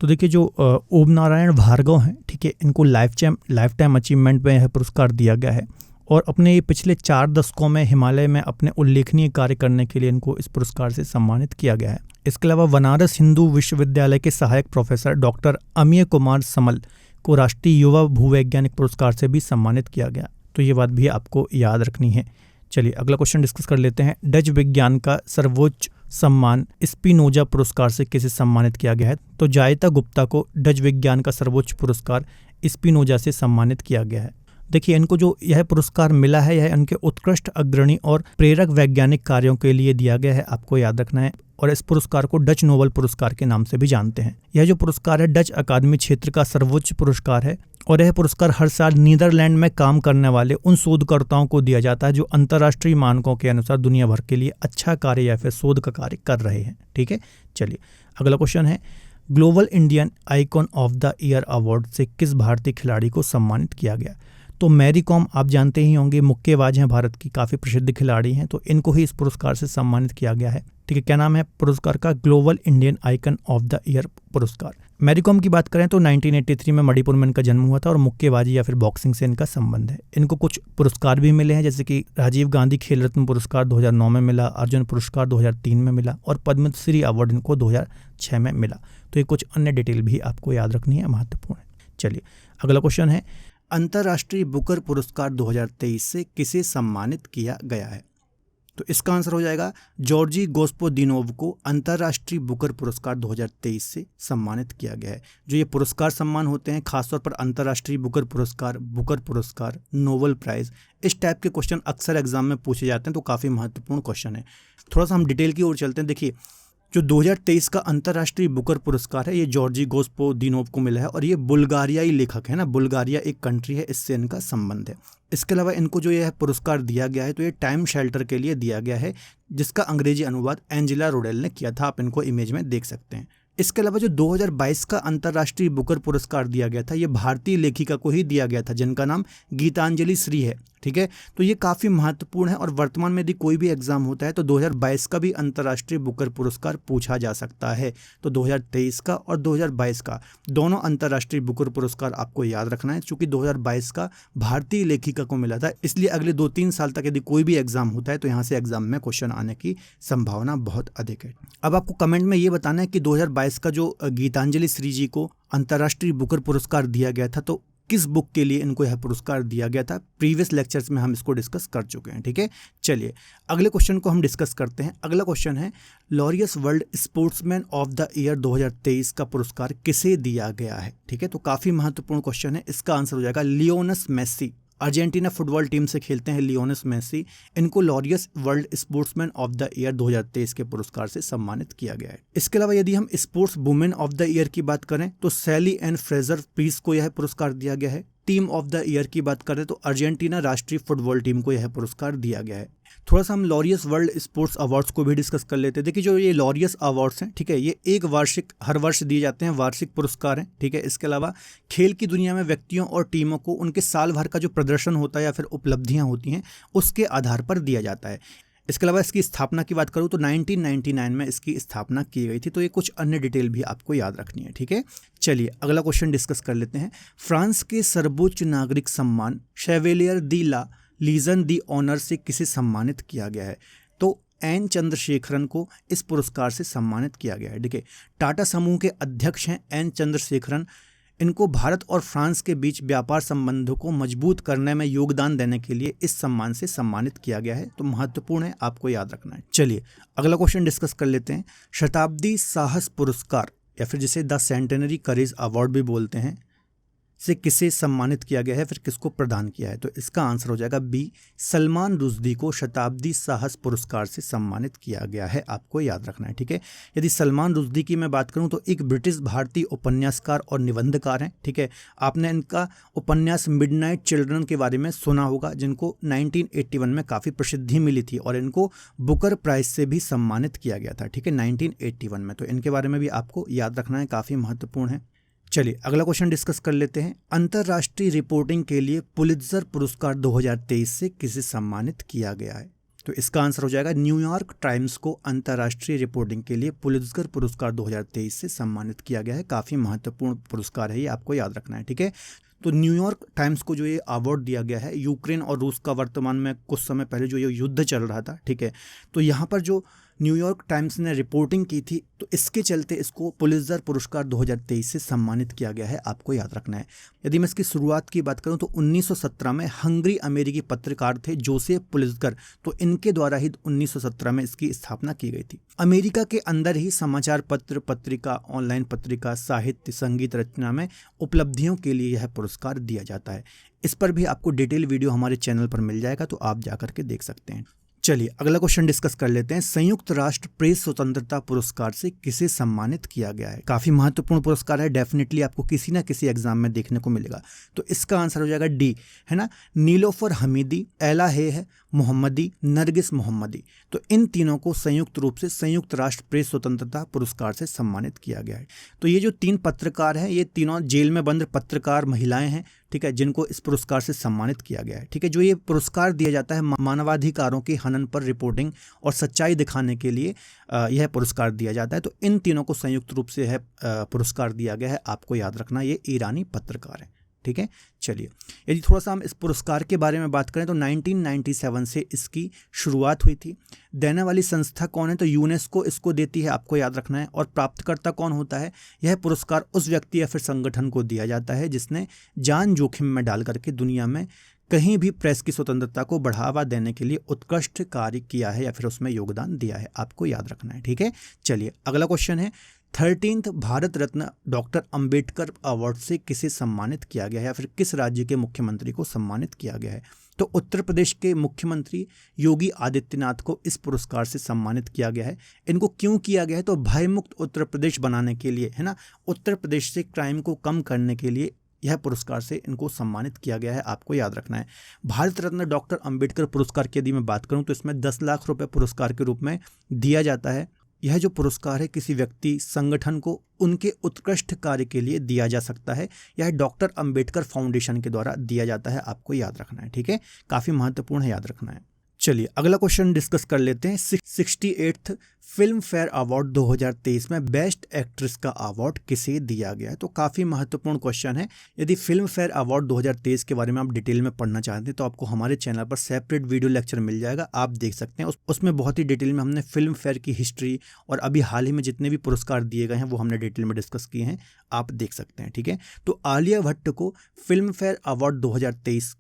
तो देखिए जो ओम नारायण भार्गव हैं, ठीक है, इनको लाइफ टाइम अचीवमेंट में यह पुरस्कार दिया गया है और अपने पिछले 4 दशकों में हिमालय में अपने उल्लेखनीय कार्य करने के लिए इनको इस पुरस्कार से सम्मानित किया गया है। इसके अलावा बनारस हिंदू विश्वविद्यालय के सहायक प्रोफेसर डॉक्टर अमीय कुमार समल को राष्ट्रीय युवा भूवैज्ञानिक पुरस्कार से भी सम्मानित किया गया, तो ये बात भी आपको याद रखनी है। चलिए अगला क्वेश्चन डिस्कस कर लेते हैं। डच विज्ञान का सर्वोच्च सम्मान स्पिनोजा पुरस्कार से किसे सम्मानित किया गया है? तो जायता गुप्ता को डच विज्ञान का सर्वोच्च पुरस्कार स्पिनोजा से सम्मानित किया गया है। देखिए इनको जो यह पुरस्कार मिला है यह उनके उत्कृष्ट अग्रणी और प्रेरक वैज्ञानिक कार्यों के लिए दिया गया है, आपको याद रखना है। और इस पुरस्कार को डच नोबेल पुरस्कार के नाम से भी जानते हैं। यह जो पुरस्कार है डच अकादमी क्षेत्र का सर्वोच्च पुरस्कार है और यह पुरस्कार हर साल नीदरलैंड में काम करने वाले उन शोधकर्ताओं को दिया जाता है जो अंतर्राष्ट्रीय मानकों के अनुसार दुनिया भर के लिए अच्छा कार्य या फिर शोध का कार्य कर रहे हैं। ठीक है, चलिए अगला क्वेश्चन है। Global Indian icon of the year award से किस भारतीय खिलाड़ी को सम्मानित किया गया? तो मैरी कॉम आप जानते ही होंगे, मुक्केबाज हैं, भारत की काफ़ी प्रसिद्ध खिलाड़ी हैं, तो इनको ही इस पुरस्कार से सम्मानित किया गया है। ठीक है, क्या नाम है पुरस्कार का? Global Indian icon of the year पुरस्कार। मैरी कॉम की बात करें तो 1983 में मणिपुर में इनका जन्म हुआ था और मुक्केबाजी या फिर बॉक्सिंग से इनका संबंध है। इनको कुछ पुरस्कार भी मिले हैं, जैसे कि राजीव गांधी खेल रत्न पुरस्कार 2009 में मिला, अर्जुन पुरस्कार 2003 में मिला और पद्मश्री अवार्ड इनको 2006 में मिला। तो ये कुछ अन्य डिटेल भी आपको याद रखनी है, महत्वपूर्ण है। चलिए अगला क्वेश्चन है। अंतर्राष्ट्रीय बुकर पुरस्कार 2023 से किसे सम्मानित किया गया है? तो इसका आंसर हो जाएगा जॉर्जी गोस्पोदिनोव को अंतर्राष्ट्रीय बुकर पुरस्कार 2023 से सम्मानित किया गया है। जो ये पुरस्कार सम्मान होते हैं खासतौर पर अंतर्राष्ट्रीय बुकर पुरस्कार, नोबेल प्राइज, इस टाइप के क्वेश्चन अक्सर एग्जाम में पूछे जाते हैं, तो काफ़ी महत्वपूर्ण क्वेश्चन है। थोड़ा सा हम डिटेल की ओर चलते हैं। देखिए जो 2023 का अंतर्राष्ट्रीय बुकर पुरस्कार है ये जॉर्जी गोस्पोदिनोव को मिला है और ये बुल्गारियाई लेखक है ना, बुल्गारिया एक कंट्री है, इससे इनका संबंध है। इसके अलावा इनको जो यह पुरस्कार दिया गया है तो ये टाइम शेल्टर के लिए दिया गया है, जिसका अंग्रेजी अनुवाद एंजेला रोडेल ने किया था, आप इनको इमेज में देख सकते हैं। इसके अलावा जो 2022 का अंतर्राष्ट्रीय बुकर पुरस्कार दिया गया था ये भारतीय लेखिका को ही दिया गया था, जिनका नाम गीतांजलि श्री है। ठीक है, तो ये काफ़ी महत्वपूर्ण है और वर्तमान में यदि कोई भी एग्जाम होता है तो 2022 का भी अंतर्राष्ट्रीय बुकर पुरस्कार पूछा जा सकता है। तो 2023 का और 2022 का दोनों अंतर्राष्ट्रीय बुकर पुरस्कार आपको याद रखना है। चूंकि 2022 का भारतीय लेखिका को मिला था, इसलिए अगले 2-3 साल तक यदि कोई भी एग्जाम होता है तो यहाँ से एग्जाम में क्वेश्चन आने की संभावना बहुत अधिक है। अब आपको कमेंट में ये बताना है कि 2022 का जो गीतांजलि श्री जी को अंतर्राष्ट्रीय बुकर पुरस्कार दिया गया था तो किस बुक के लिए इनको यह पुरस्कार दिया गया था। प्रीवियस लेक्चर्स में हम इसको डिस्कस कर चुके हैं। ठीक है, चलिए अगले क्वेश्चन को हम डिस्कस करते हैं। अगला क्वेश्चन है Laureus World Sportsman of the Year 2023 का पुरस्कार किसे दिया गया है? ठीक है, तो काफ़ी महत्वपूर्ण क्वेश्चन है। इसका आंसर हो जाएगा Lionel Messi. Argentina football team से खेलते हैं लियोनेस मेसी। इनको Laureus World Sportsman of the Year 2023 के पुरस्कार से सम्मानित किया गया है। इसके अलावा यदि हम sports women of the year की बात करें तो सैली एन फ्रेजर प्रीस को यह पुरस्कार दिया गया है। टीम ऑफ द ईयर की बात करें तो अर्जेंटीना राष्ट्रीय फुटबॉल टीम को यह पुरस्कार दिया गया है। थोड़ा सा हम लॉरियस वर्ल्ड स्पोर्ट्स अवार्ड्स को भी डिस्कस कर लेते हैं। देखिए जो ये लॉरियस अवार्ड्स हैं, ठीक है, ये एक वार्षिक हर वर्ष दिए जाते हैं, वार्षिक पुरस्कार हैं, ठीक है। इसके अलावा खेल की दुनिया में व्यक्तियों और टीमों को उनके साल भर का जो प्रदर्शन होता है या फिर उपलब्धियां होती हैं उसके आधार पर दिया जाता है। इसके अलावा इसकी स्थापना की बात करूँ तो 1999 में इसकी स्थापना की गई थी। तो ये कुछ अन्य डिटेल भी आपको याद रखनी है, ठीक है। चलिए अगला क्वेश्चन डिस्कस कर लेते हैं। फ्रांस के सर्वोच्च नागरिक सम्मान शेवेलियर दी ला लीजन दी ऑनर से किसे सम्मानित किया गया है? तो एन चंद्रशेखरन को इस पुरस्कार से सम्मानित किया गया है। देखिए टाटा समूह के अध्यक्ष हैं एन चंद्रशेखरन। इनको भारत और फ्रांस के बीच व्यापार संबंधों को मजबूत करने में योगदान देने के लिए इस सम्मान से सम्मानित किया गया है। तो महत्वपूर्ण है, आपको याद रखना है। चलिए अगला क्वेश्चन डिस्कस कर लेते हैं। शताब्दी साहस पुरस्कार या फिर जिसे द सेंटेनरी करेज अवार्ड भी बोलते हैं से किसे सम्मानित किया गया है, फिर किसको प्रदान किया है? तो इसका आंसर हो जाएगा बी, सलमान रुश्दी को शताब्दी साहस पुरस्कार से सम्मानित किया गया है। आपको याद रखना है, ठीक है। यदि सलमान रुश्दी की मैं बात करूं तो एक ब्रिटिश भारतीय उपन्यासकार और निबंधकार हैं, ठीक है। आपने इनका उपन्यास मिडनाइट चिल्ड्रन के बारे में सुना होगा, जिनको 1981 में काफ़ी प्रसिद्धि मिली थी और इनको बुकर प्राइज से भी सम्मानित किया गया था, ठीक है, 1981 में। तो इनके बारे में भी आपको याद रखना है, काफ़ी महत्वपूर्ण है। चलिए अगला क्वेश्चन डिस्कस कर लेते हैं। अंतर्राष्ट्रीय रिपोर्टिंग के लिए पुलित्जर पुरस्कार 2023 से किसे सम्मानित किया गया है? तो इसका आंसर हो जाएगा न्यूयॉर्क टाइम्स को अंतर्राष्ट्रीय रिपोर्टिंग के लिए पुलित्जर पुरस्कार 2023 से सम्मानित किया गया है। काफ़ी महत्वपूर्ण पुरस्कार है, ये आपको याद रखना है, ठीक है। तो न्यूयॉर्क टाइम्स को जो ये अवार्ड दिया गया है, यूक्रेन और रूस का वर्तमान में कुछ समय पहले जो ये युद्ध चल रहा था, ठीक है, तो यहाँ पर जो न्यूयॉर्क टाइम्स ने रिपोर्टिंग की थी तो इसके चलते इसको पुलित्जर पुरस्कार 2023 से सम्मानित किया गया है। आपको याद रखना है। यदि मैं इसकी शुरुआत की बात करूं तो 1917 में हंगरी अमेरिकी पत्रकार थे जोसेफ पुलित्जर, तो इनके द्वारा ही 1917 में इसकी स्थापना की गई थी। अमेरिका के अंदर ही समाचार पत्र, पत्रिका, ऑनलाइन पत्रिका, साहित्य, संगीत रचना में उपलब्धियों के लिए यह पुरस्कार दिया जाता है। इस पर भी आपको डिटेल वीडियो हमारे चैनल पर मिल जाएगा, तो आप जाकर के देख सकते हैं। चलिए अगला क्वेश्चन डिस्कस कर लेते हैं। संयुक्त राष्ट्र प्रेस स्वतंत्रता पुरस्कार से किसे सम्मानित किया गया है? काफी महत्वपूर्ण पुरस्कार है, डेफिनेटली आपको किसी ना किसी एग्जाम में देखने को मिलेगा। तो इसका आंसर हो जाएगा डी, है ना, नीलोफर हमीदी, एला है मोहम्मदी, नरगिस मोहम्मदी। तो इन तीनों को संयुक्त रूप से संयुक्त राष्ट्र प्रेस स्वतंत्रता पुरस्कार से सम्मानित किया गया है। तो ये जो 3 पत्रकार हैं, ये तीनों जेल में बंद पत्रकार महिलाएं हैं, ठीक है, जिनको इस पुरस्कार से सम्मानित किया गया है, ठीक है। जो ये पुरस्कार दिया जाता है मानवाधिकारों के हनन पर रिपोर्टिंग और सच्चाई दिखाने के लिए यह पुरस्कार दिया जाता है। तो इन तीनों को संयुक्त रूप से यह पुरस्कार दिया गया है। आपको याद रखना, ये ईरानी पत्रकार हैं, ठीक है। चलिए यदि थोड़ा सा हम इस पुरस्कार के बारे में बात करें तो 1997 से इसकी शुरुआत हुई थी। देने वाली संस्था कौन है? तो यूनेस्को इसको देती है, आपको याद रखना है। और प्राप्तकर्ता कौन होता है? यह पुरस्कार उस व्यक्ति या फिर संगठन को दिया जाता है जिसने जान जोखिम में डाल करके दुनिया में कहीं भी प्रेस की स्वतंत्रता को बढ़ावा देने के लिए उत्कृष्ट कार्य किया है या फिर उसमें योगदान दिया है। आपको याद रखना है, ठीक है। चलिए अगला क्वेश्चन है, 13th Bharat Ratna doctor Ambedkar award से किसे सम्मानित किया गया है या फिर किस राज्य के मुख्यमंत्री को सम्मानित किया गया है? तो उत्तर प्रदेश के मुख्यमंत्री योगी आदित्यनाथ को इस पुरस्कार से सम्मानित किया गया है। इनको क्यों किया गया है? तो भयमुक्त उत्तर प्रदेश बनाने के लिए, है ना, उत्तर प्रदेश से क्राइम को कम करने के लिए यह पुरस्कार से इनको सम्मानित किया गया है। आपको याद रखना है। भारत रत्न डॉक्टर अंबेडकर पुरस्कार की यदि मैं बात करूं तो इसमें 10 लाख रुपए पुरस्कार के रूप में दिया जाता है। यह जो पुरस्कार है किसी व्यक्ति, संगठन को उनके उत्कृष्ट कार्य के लिए दिया जा सकता है। यह डॉक्टर अंबेडकर फाउंडेशन के द्वारा दिया जाता है। आपको याद रखना है, ठीक है, काफ़ी महत्वपूर्ण है, याद रखना है। चलिए अगला क्वेश्चन डिस्कस कर लेते हैं। 68th फिल्म फेयर अवार्ड 2023 में बेस्ट एक्ट्रेस का अवार्ड किसे दिया गया है? तो काफ़ी महत्वपूर्ण क्वेश्चन है। यदि फिल्म फेयर अवार्ड 2023 के बारे में आप डिटेल में पढ़ना चाहते हैं तो आपको हमारे चैनल पर सेपरेट वीडियो लेक्चर मिल जाएगा, आप देख सकते हैं। उसमें बहुत ही डिटेल में हमने फिल्म फेयर की हिस्ट्री और अभी हाल ही में जितने भी पुरस्कार दिए गए हैं वो हमने डिटेल में डिस्कस किए हैं, आप देख सकते हैं, ठीक है। तो आलिया भट्ट को फिल्म फेयर अवार्ड 2023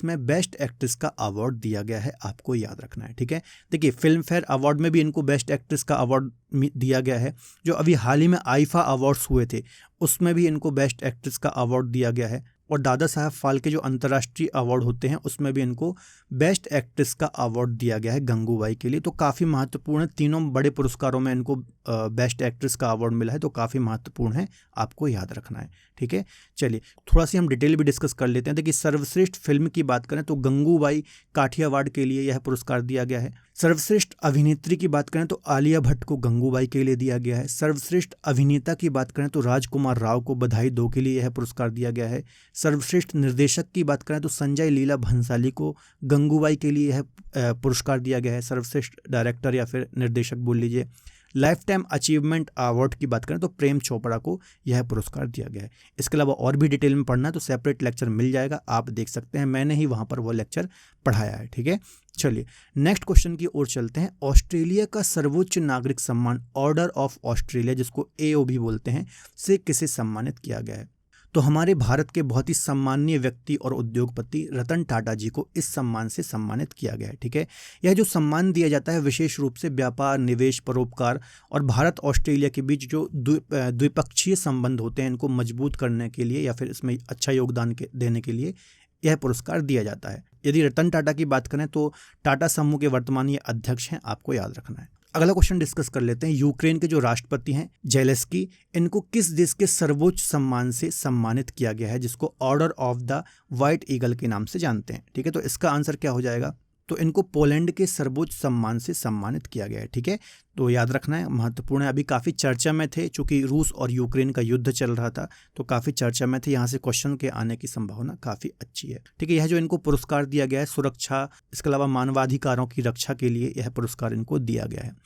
में बेस्ट एक्ट्रेस का अवार्ड दिया गया है। आपको याद रखना है, ठीक है। देखिए फिल्म फेयर अवार्ड में भी इनको बेस्ट एक्ट्रेस का अवार्ड दिया गया है। जो अभी हाल ही में आईफा अवार्ड्स हुए थे उसमें भी इनको बेस्ट एक्ट्रेस का अवार्ड दिया गया है। और दादा साहब फाल्के जो अंतर्राष्ट्रीय अवार्ड होते हैं उसमें भी इनको बेस्ट एक्ट्रेस का अवार्ड दिया गया है गंगूबाई के लिए। तो काफ़ी महत्वपूर्ण, तीनों बड़े पुरस्कारों में इनको बेस्ट एक्ट्रेस का अवार्ड मिला है, तो काफ़ी महत्वपूर्ण है, आपको याद रखना है। ठीक है, चलिए थोड़ा सी हम डिटेल भी डिस्कस कर लेते हैं। देखिए सर्वश्रेष्ठ फिल्म की बात करें तो गंगूबाई काठियावाड़ के लिए यह पुरस्कार दिया गया है। सर्वश्रेष्ठ अभिनेत्री की बात करें तो आलिया भट्ट को गंगूबाई के लिए दिया गया है। सर्वश्रेष्ठ अभिनेता की बात करें तो राजकुमार राव को बधाई 2 के लिए यह पुरस्कार दिया गया है। सर्वश्रेष्ठ निर्देशक की बात करें तो संजय लीला भंसाली को गंगूबाई के लिए यह पुरस्कार दिया गया है। सर्वश्रेष्ठ डायरेक्टर या फिर निर्देशक बोल लीजिए। लाइफ टाइम अचीवमेंट अवार्ड की बात करें तो प्रेम चोपड़ा को यह पुरस्कार दिया गया है। इसके अलावा और भी डिटेल में पढ़ना है तो सेपरेट लेक्चर मिल जाएगा, आप देख सकते हैं, मैंने ही वहाँ पर वो लेक्चर पढ़ाया है। ठीक है, चलिए नेक्स्ट क्वेश्चन की ओर चलते हैं। ऑस्ट्रेलिया का सर्वोच्च नागरिक सम्मान ऑर्डर ऑफ ऑस्ट्रेलिया, जिसको AO भी बोलते हैं, से किसे सम्मानित किया गया है? तो हमारे भारत के बहुत ही सम्मानीय व्यक्ति और उद्योगपति रतन टाटा जी को इस सम्मान से सम्मानित किया गया है। ठीक है, यह जो सम्मान दिया जाता है विशेष रूप से व्यापार, निवेश, परोपकार और भारत ऑस्ट्रेलिया के बीच जो द्विपक्षीय संबंध होते हैं इनको मजबूत करने के लिए या फिर इसमें अच्छा योगदान देने के लिए यह पुरस्कार दिया जाता है। यदि रतन टाटा की बात करें तो टाटा समूह के वर्तमान ये अध्यक्ष हैं, आपको याद रखना है। अगला क्वेश्चन डिस्कस कर लेते हैं। यूक्रेन के जो राष्ट्रपति हैं जेलेंस्की, इनको किस देश के सर्वोच्च सम्मान से सम्मानित किया गया है, जिसको order of the white eagle के नाम से जानते हैं? ठीक है, तो इसका आंसर क्या हो जाएगा? तो इनको पोलैंड के सर्वोच्च सम्मान से सम्मानित किया गया है। ठीक है, तो याद रखना है, महत्वपूर्ण है। अभी काफ़ी चर्चा में थे, चूंकि रूस और यूक्रेन का युद्ध चल रहा था तो काफ़ी चर्चा में थे, यहाँ से क्वेश्चन के आने की संभावना काफ़ी अच्छी है। ठीक है, यह जो इनको पुरस्कार दिया गया है सुरक्षा, इसके अलावा मानवाधिकारों की रक्षा के लिए यह पुरस्कार इनको दिया गया है।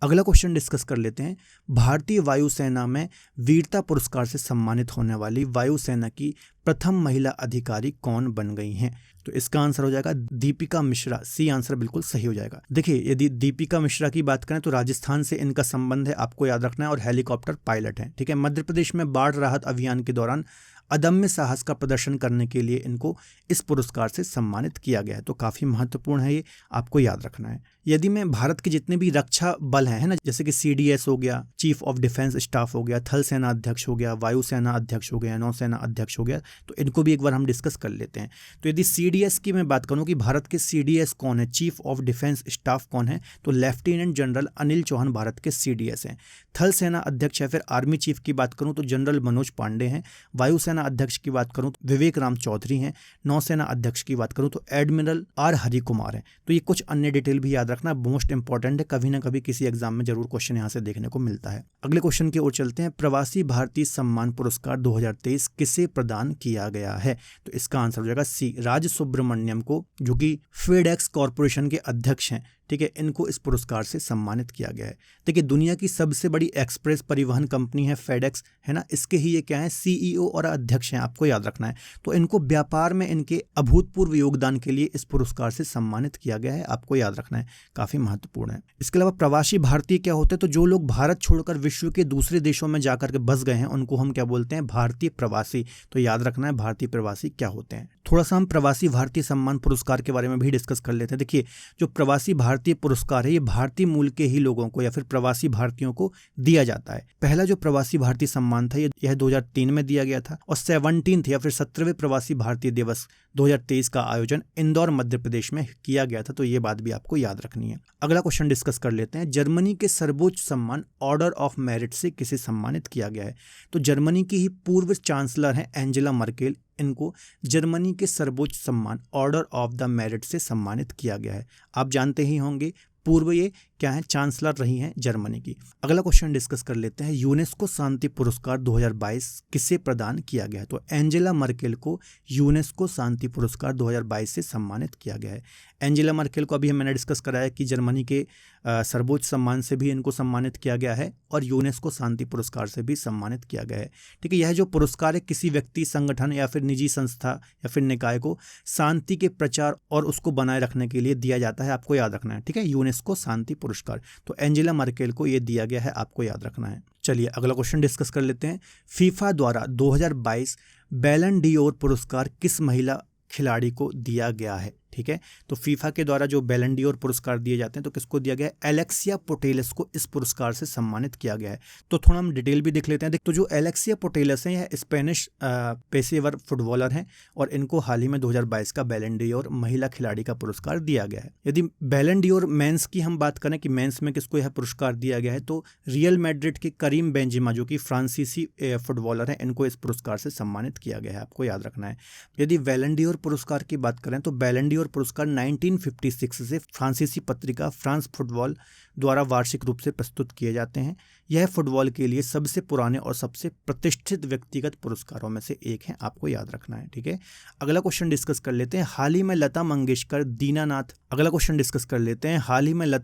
अगला क्वेश्चन डिस्कस कर लेते हैं। भारतीय वायुसेना में वीरता पुरस्कार से सम्मानित होने वाली वायुसेना की प्रथम महिला अधिकारी कौन बन गई हैं? तो इसका आंसर हो जाएगा दीपिका मिश्रा। सी आंसर बिल्कुल सही हो जाएगा। देखिए यदि दीपिका मिश्रा की बात करें तो राजस्थान से इनका संबंध है, आपको याद रखना है, और हेलीकॉप्टर पायलट हैं। ठीक है, मध्य प्रदेश में बाढ़ राहत अभियान के दौरान अदम्य साहस का प्रदर्शन करने के लिए इनको इस पुरस्कार से सम्मानित किया गया है, तो काफ़ी महत्वपूर्ण है, ये आपको याद रखना है। यदि मैं भारत के जितने भी रक्षा बल हैं, है ना, जैसे कि CDS हो गया, चीफ ऑफ डिफेंस स्टाफ हो गया, थल सेना अध्यक्ष हो गया, वायुसेना अध्यक्ष हो गया, नौसेना अध्यक्ष हो गया, तो इनको भी एक बार हम डिस्कस कर लेते हैं। तो यदि CDS की मैं बात करूँ कि भारत के CDS कौन है, चीफ ऑफ डिफेंस स्टाफ कौन है, तो लेफ्टिनेंट जनरल अनिल चौहान भारत के CDS हैं। थल सेना अध्यक्ष या फिर आर्मी चीफ की बात करूँ तो जनरल मनोज पांडे हैं। वायुसेना अध्यक्ष की बात करूँ तो विवेक राम चौधरी हैं। नौसेना अध्यक्ष की बात करूँ तो एडमिरल R हरि कुमार हैं। तो ये कुछ अन्य डिटेल भी याद रखना, मोस्ट इंपॉर्टेंट है, कभी ना कभी किसी एग्जाम में जरूर क्वेश्चन यहाँ से देखने को मिलता है। अगले क्वेश्चन की ओर चलते हैं। प्रवासी भारतीय सम्मान पुरस्कार 2023 किसे प्रदान किया गया है? तो इसका आंसर हो जाएगा C राज सुब्रमण्यम को, जो कि फेडेक्स कॉरपोरेशन के अध्यक्ष हैं। ठीक है, इनको इस पुरस्कार से सम्मानित किया गया है। देखिए दुनिया की सबसे बड़ी एक्सप्रेस परिवहन कंपनी है फेडेक्स, है ना, इसके ही ये क्या है, CEO और अध्यक्ष हैं, आपको याद रखना है। तो इनको व्यापार में इनके अभूतपूर्व योगदान के लिए इस पुरस्कार से सम्मानित किया गया है, आपको याद रखना है, काफ़ी महत्वपूर्ण है। इसके अलावा प्रवासी भारतीय क्या होते हैं? तो जो लोग भारत छोड़कर विश्व के दूसरे देशों में जाकर के बस गए हैं उनको हम क्या बोलते हैं? भारतीय प्रवासी। तो याद रखना है भारतीय प्रवासी क्या होते हैं। थोड़ा सा हम प्रवासी भारतीय सम्मान पुरस्कार के बारे में भी डिस्कस कर लेते हैं। देखिए जो प्रवासी भारतीय पुरस्कार है ये भारतीय मूल के ही लोगों को या फिर प्रवासी भारतीयों को दिया जाता है। पहला जो प्रवासी भारतीय सम्मान था यह 2003 में दिया गया था, और 17th या फिर 17वें प्रवासी भारतीय दिवस 2023 का आयोजन इंदौर मध्य प्रदेश में किया गया था। तो ये बात भी आपको याद रखनी है। अगला क्वेश्चन डिस्कस कर लेते हैं। जर्मनी के सर्वोच्च सम्मान ऑर्डर ऑफ मेरिट से किसे सम्मानित किया गया है? तो जर्मनी की ही पूर्व चांसलर हैं एंजेला मर्केल, इनको जर्मनी के सर्वोच्च सम्मान ऑर्डर ऑफ द मेरिट से सम्मानित किया गया है। आप जानते ही होंगे पूर्व ये क्या है, चांसलर रही हैं जर्मनी की। अगला क्वेश्चन डिस्कस कर लेते हैं। यूनेस्को शांति पुरस्कार 2022 किसे प्रदान किया गया है? तो एंजेला मर्केल को यूनेस्को शांति पुरस्कार 2022 से सम्मानित किया गया है। एंजेला मर्केल को अभी मैंने डिस्कस कराया कि जर्मनी के सर्वोच्च सम्मान से भी इनको सम्मानित किया गया है और यूनेस्को शांति पुरस्कार से भी सम्मानित किया गया है। ठीक है, यह जो पुरस्कार है किसी व्यक्ति, संगठन या फिर निजी संस्था या फिर निकाय को शांति के प्रचार और उसको बनाए रखने के लिए दिया जाता है, आपको याद रखना है। ठीक है, यूनेस्को शांति पुरस्कार, तो एंजेला मर्केल को ये दिया गया है, आपको याद रखना है। चलिए अगला क्वेश्चन डिस्कस कर लेते हैं। फीफा द्वारा 2022 बैलन डी ओर पुरस्कार किस महिला खिलाड़ी को दिया गया है? ठीक है। तो फीफा के द्वारा जो बैलन ड'ओर पुरस्कार दिए जाते हैं तो किसको दिया गया है, एलेक्सिया पुटेलस को इस पुरस्कार से सम्मानित किया गया है। तो थोड़ा हम डिटेल भी देख लेते हैं। तो जो एलेक्सिया पुटेलस हैं यह स्पेनिश पेशेवर फुटबॉलर हैं और इनको हाल ही में 2022 का बैलन ड'ओर महिला खिलाड़ी का पुरस्कार दिया गया है। यदि बैलन ड'ओर मेंस की हम बात करें कि मेंस में किसको यह पुरस्कार दिया गया है, तो रियल मैड्रिड के करीम बेंजेमा जो कि फ्रांसीसी फुटबॉलर हैं, इनको इस पुरस्कार से सम्मानित किया गया है, आपको याद रखना है। यदि बैलन ड'ओर पुरस्कार की बात करें तो बैलन ड'ओर पुरस्कार 1956 से फ्रांसीसी पत्रिका फ्रांस फुटबॉल द्वारा वार्षिक रूप से प्रस्तुत किए जाते हैं। यह फुटबॉल के लिए सबसे पुराने और सबसे प्रतिष्ठित व्यक्तिगत पुरस्कारों में से एक है, आपको याद रखना है, ठीक है। अगला क्वेश्चन डिस्कस कर लेते हैं। हाल ही में लता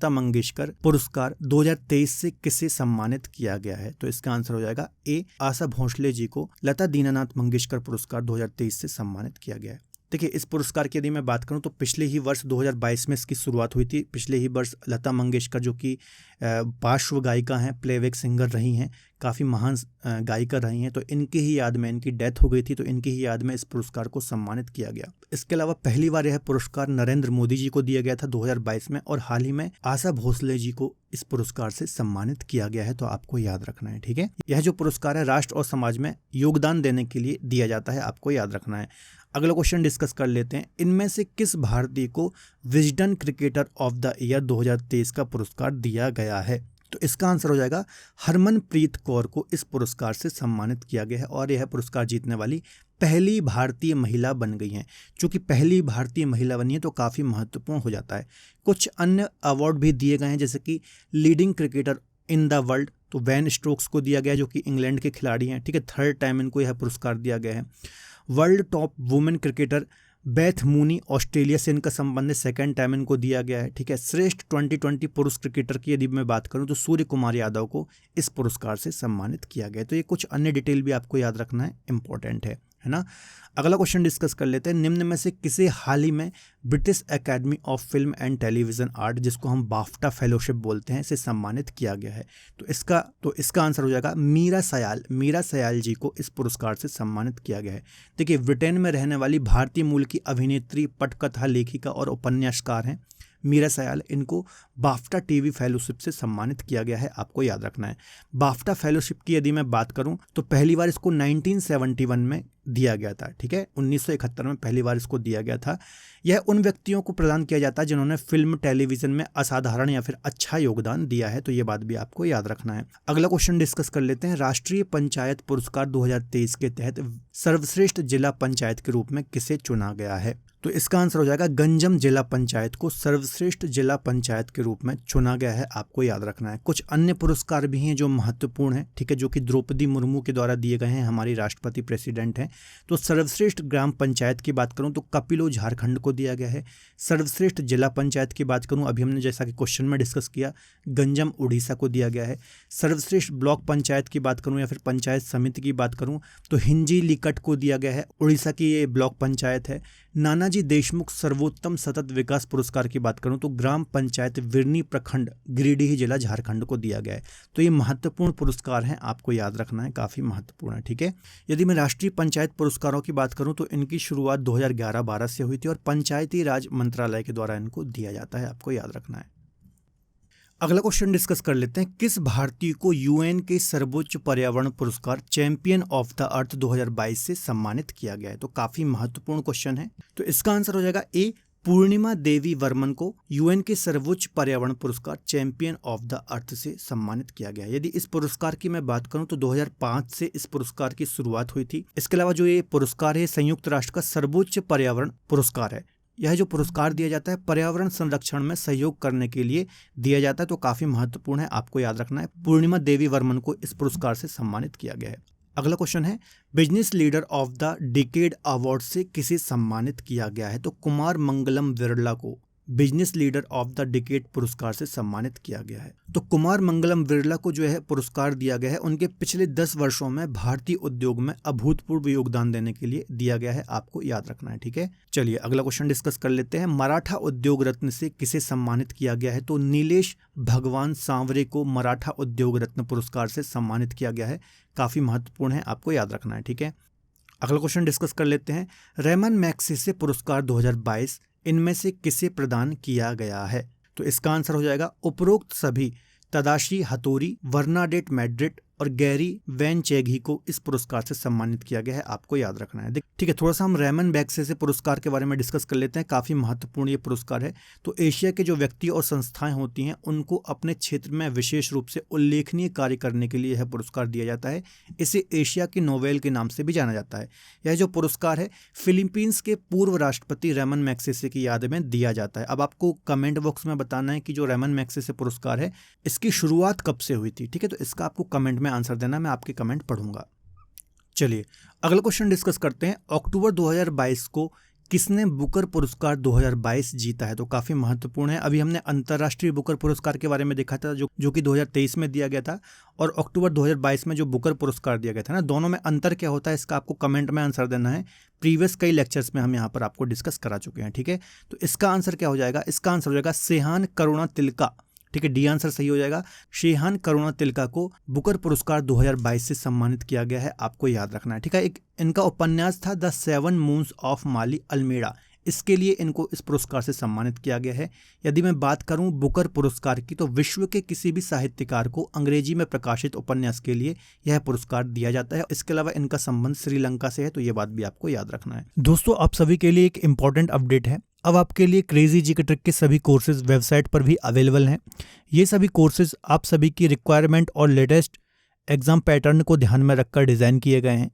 मंगेशकर पुरस्कार 2023 से किसे सम्मानित किया गया है? तो इसका आंसर हो जाएगा ए, आशा भोसले जी को लता दीनानाथ मंगेशकर पुरस्कार 2023 से सम्मानित किया गया है। देखिए, इस पुरस्कार की यदि मैं बात करूं तो पिछले ही वर्ष 2022 में इसकी शुरुआत हुई थी। पिछले ही वर्ष लता मंगेशकर जो कि पार्श्व गायिका हैं, प्लेबैक सिंगर रही हैं, काफ़ी महान गायिका रही हैं, तो इनकी ही याद में, इनकी डेथ हो गई थी तो इनकी ही याद में इस पुरस्कार को सम्मानित किया गया। इसके अलावा पहली बार यह पुरस्कार नरेंद्र मोदी जी को दिया गया था 2022 में, और हाल ही में आशा भोसले जी को इस पुरस्कार से सम्मानित किया गया है, तो आपको याद रखना है, ठीक है। यह जो पुरस्कार है राष्ट्र और समाज में योगदान देने के लिए दिया जाता है, आपको याद रखना है। अगला क्वेश्चन डिस्कस कर लेते हैं। इनमें से किस भारतीय को Wisden cricketer of the Year 2023 का पुरस्कार दिया गया है? तो इसका आंसर हो जाएगा हरमनप्रीत कौर को इस पुरस्कार से सम्मानित किया गया है, और यह पुरस्कार जीतने वाली पहली भारतीय महिला बन गई हैं। चूंकि पहली भारतीय महिला बनी है तो काफ़ी महत्वपूर्ण हो जाता है। कुछ अन्य अवार्ड भी दिए गए हैं, जैसे कि leading cricketer in the world, तो बेन स्टोक्स को दिया गया जो कि इंग्लैंड के खिलाड़ी हैं, ठीक है। 3rd टाइम इनको यह पुरस्कार दिया गया है। World top women cricketer Beth Mooney Australia से इनका संबंध है, 2nd टाइम इनको दिया गया है, ठीक है। श्रेष्ठ 2020 पुरुष क्रिकेटर की यदि मैं बात करूं तो सूर्य कुमार यादव को इस पुरस्कार से सम्मानित किया गया। तो ये कुछ अन्य डिटेल भी आपको याद रखना है, इंपॉर्टेंट है ना। अगला क्वेश्चन डिस्कस कर लेते हैं। निम्न में से किसे हाल ही में British academy of film and television art, जिसको हम बाफ्टा फेलोशिप बोलते हैं, से सम्मानित किया गया है? तो इसका आंसर हो जाएगा मीरा सयाल जी को इस पुरस्कार से सम्मानित किया गया है। देखिए, ब्रिटेन में रहने वाली भारतीय मूल की अभिनेत्री, पटकथा लेखिका और उपन्यासकार हैं मीरा सयाल। इनको बाफ्टा टीवी फेलोशिप से सम्मानित किया गया है, आपको याद रखना है। बाफ्टा फेलोशिप की यदि मैं बात करूं तो पहली बार इसको 1971 में दिया गया था, ठीक है। 1971 में पहली बार इसको दिया गया था। यह उन व्यक्तियों को प्रदान किया जाता है जिन्होंने फिल्म टेलीविजन में असाधारण या फिर अच्छा योगदान दिया है, तो ये बात भी आपको याद रखना है। अगला क्वेश्चन डिस्कस कर लेते हैं। राष्ट्रीय पंचायत पुरस्कार 2023 के तहत सर्वश्रेष्ठ जिला पंचायत के रूप में किसे चुना गया है? तो इसका आंसर हो जाएगा गंजम जिला पंचायत को सर्वश्रेष्ठ जिला पंचायत के रूप में चुना गया है, आपको याद रखना है। कुछ अन्य पुरस्कार भी हैं जो महत्वपूर्ण हैं, ठीक है, जो कि द्रौपदी मुर्मू के द्वारा दिए गए हैं, हमारी राष्ट्रपति प्रेसिडेंट हैं। तो सर्वश्रेष्ठ ग्राम पंचायत की बात करूं तो कपिलो झारखंड को दिया गया है। सर्वश्रेष्ठ जिला पंचायत की बात करूं, अभी हमने जैसा कि क्वेश्चन में डिस्कस किया, गंजम उड़ीसा को दिया गया है। सर्वश्रेष्ठ ब्लॉक पंचायत की बात करूं या फिर पंचायत समिति की बात करूं तो हिंजी लिकट को दिया गया है, उड़ीसा की ये ब्लॉक पंचायत है। नानाजी देशमुख सर्वोत्तम सतत विकास पुरस्कार की बात करूं तो ग्राम पंचायत विरनी प्रखंड गिरिडीह जिला झारखंड को दिया गया है। तो ये महत्वपूर्ण पुरस्कार हैं, आपको याद रखना है, काफ़ी महत्वपूर्ण है, ठीक है। यदि मैं राष्ट्रीय पंचायत पुरस्कारों की बात करूं तो इनकी शुरुआत 2011-12 से हुई थी और पंचायती राज मंत्रालय के द्वारा इनको दिया जाता है, आपको याद रखना है। अगला क्वेश्चन डिस्कस कर लेते हैं। किस भारतीय को यूएन के सर्वोच्च पर्यावरण पुरस्कार चैंपियन ऑफ द अर्थ 2022 से सम्मानित किया गया है? तो काफी महत्वपूर्ण क्वेश्चन है। तो इसका आंसर हो जाएगा ए, पूर्णिमा देवी वर्मन को यूएन के सर्वोच्च पर्यावरण पुरस्कार चैंपियन ऑफ द अर्थ से सम्मानित किया गया है। यदि इस पुरस्कार की मैं बात करूं तो 2005 से इस पुरस्कार की शुरुआत हुई थी। इसके अलावा जो ये पुरस्कार है संयुक्त राष्ट्र का सर्वोच्च पर्यावरण पुरस्कार है। यह जो पुरस्कार दिया जाता है पर्यावरण संरक्षण में सहयोग करने के लिए दिया जाता है, तो काफी महत्वपूर्ण है, आपको याद रखना है। पूर्णिमा देवी वर्मन को इस पुरस्कार से सम्मानित किया गया है। अगला क्वेश्चन है, business leader of the decade award से किसे सम्मानित किया गया है? तो कुमार मंगलम बिरला को business leader of the decade पुरस्कार से सम्मानित किया गया है। तो कुमार मंगलम बिरला को जो है पुरस्कार दिया गया है उनके पिछले 10 वर्षों में भारतीय उद्योग में अभूतपूर्व योगदान देने के लिए दिया गया है, आपको याद रखना है, ठीक है। चलिए अगला क्वेश्चन डिस्कस कर लेते हैं। मराठा उद्योग रत्न से किसे सम्मानित किया गया है? तो नीलेश भगवान सांवरे को मराठा उद्योग रत्न पुरस्कार से सम्मानित किया गया है, काफी महत्वपूर्ण है, आपको याद रखना है, ठीक है। अगला क्वेश्चन डिस्कस कर लेते हैं। रेमन मैग्सेसे पुरस्कार 2022 इनमें से किसे प्रदान किया गया है? तो इसका आंसर हो जाएगा उपरोक्त सभी तदाशी हथोरी, बर्नाडेट मैड्रिड और गैरी वैनचेघी को इस पुरस्कार से सम्मानित किया गया है। आपको याद रखना है। ठीक है, थोड़ा सा हम रैमन मैग्सेसे पुरस्कार के बारे में डिस्कस कर लेते हैं। काफ़ी महत्वपूर्ण ये पुरस्कार है। तो एशिया के जो व्यक्ति और संस्थाएं होती हैं उनको अपने क्षेत्र में विशेष रूप से उल्लेखनीय कार्य करने के लिए यह पुरस्कार दिया जाता है। इसे एशिया की नोबेल के नाम से भी जाना जाता है। यह जो पुरस्कार है फिलीपींस के पूर्व राष्ट्रपति रैमन मैग्सेसे की याद में दिया जाता है। अब आपको कमेंट बॉक्स में बताना है कि जो रैमन मैग्सेसे पुरस्कार है इसकी शुरुआत कब से हुई थी। ठीक है, तो इसका आपको कमेंट में आंसर देना, मैं आपके कमेंट पढ़ूंगा। चलिए अगला क्वेश्चन डिस्कस करते हैं। अक्टूबर 2022 को किसने बुकर पुरस्कार 2022 जीता है? तो काफी महत्वपूर्ण है। अभी हमने अंतर्राष्ट्रीय बुकर पुरस्कार के बारे में देखा था जो कि 2023 में दिया गया था, और अक्टूबर 2022 में जो बुकर पुरस्कार दिया गया था ना, दोनों में अंतर क्या होता है इसका आपको कमेंट में आंसर देना है। प्रीवियस कई लेक्चर्स में हम यहाँ पर आपको डिस्कस करा चुके हैं। ठीक है, तो इसका आंसर क्या हो जाएगा? इसका आंसर हो जाएगा सेहान करुणा तिलका। ठीक है, डी आंसर सही हो जाएगा। शेहान करुणा तिलका को बुकर पुरस्कार 2022 से सम्मानित किया गया है। आपको याद रखना है। ठीक है, एक इनका उपन्यास था the 7 moons of Maali Almeida, इसके लिए इनको इस पुरस्कार से सम्मानित किया गया है। यदि मैं बात करूं बुकर पुरस्कार की, तो विश्व के किसी भी साहित्यकार को अंग्रेजी में प्रकाशित उपन्यास के लिए यह पुरस्कार दिया जाता है। इसके अलावा इनका संबंध श्रीलंका से है, तो ये बात भी आपको याद रखना है। दोस्तों, आप सभी के लिए एक इंपॉर्टेंट अपडेट है। अब आपके लिए क्रेजी जीके ट्रिक के सभी कोर्सेज वेबसाइट पर भी अवेलेबल हैं। ये सभी कोर्सेज आप सभी की रिक्वायरमेंट और लेटेस्ट एग्जाम पैटर्न को ध्यान में रखकर डिज़ाइन किए गए हैं।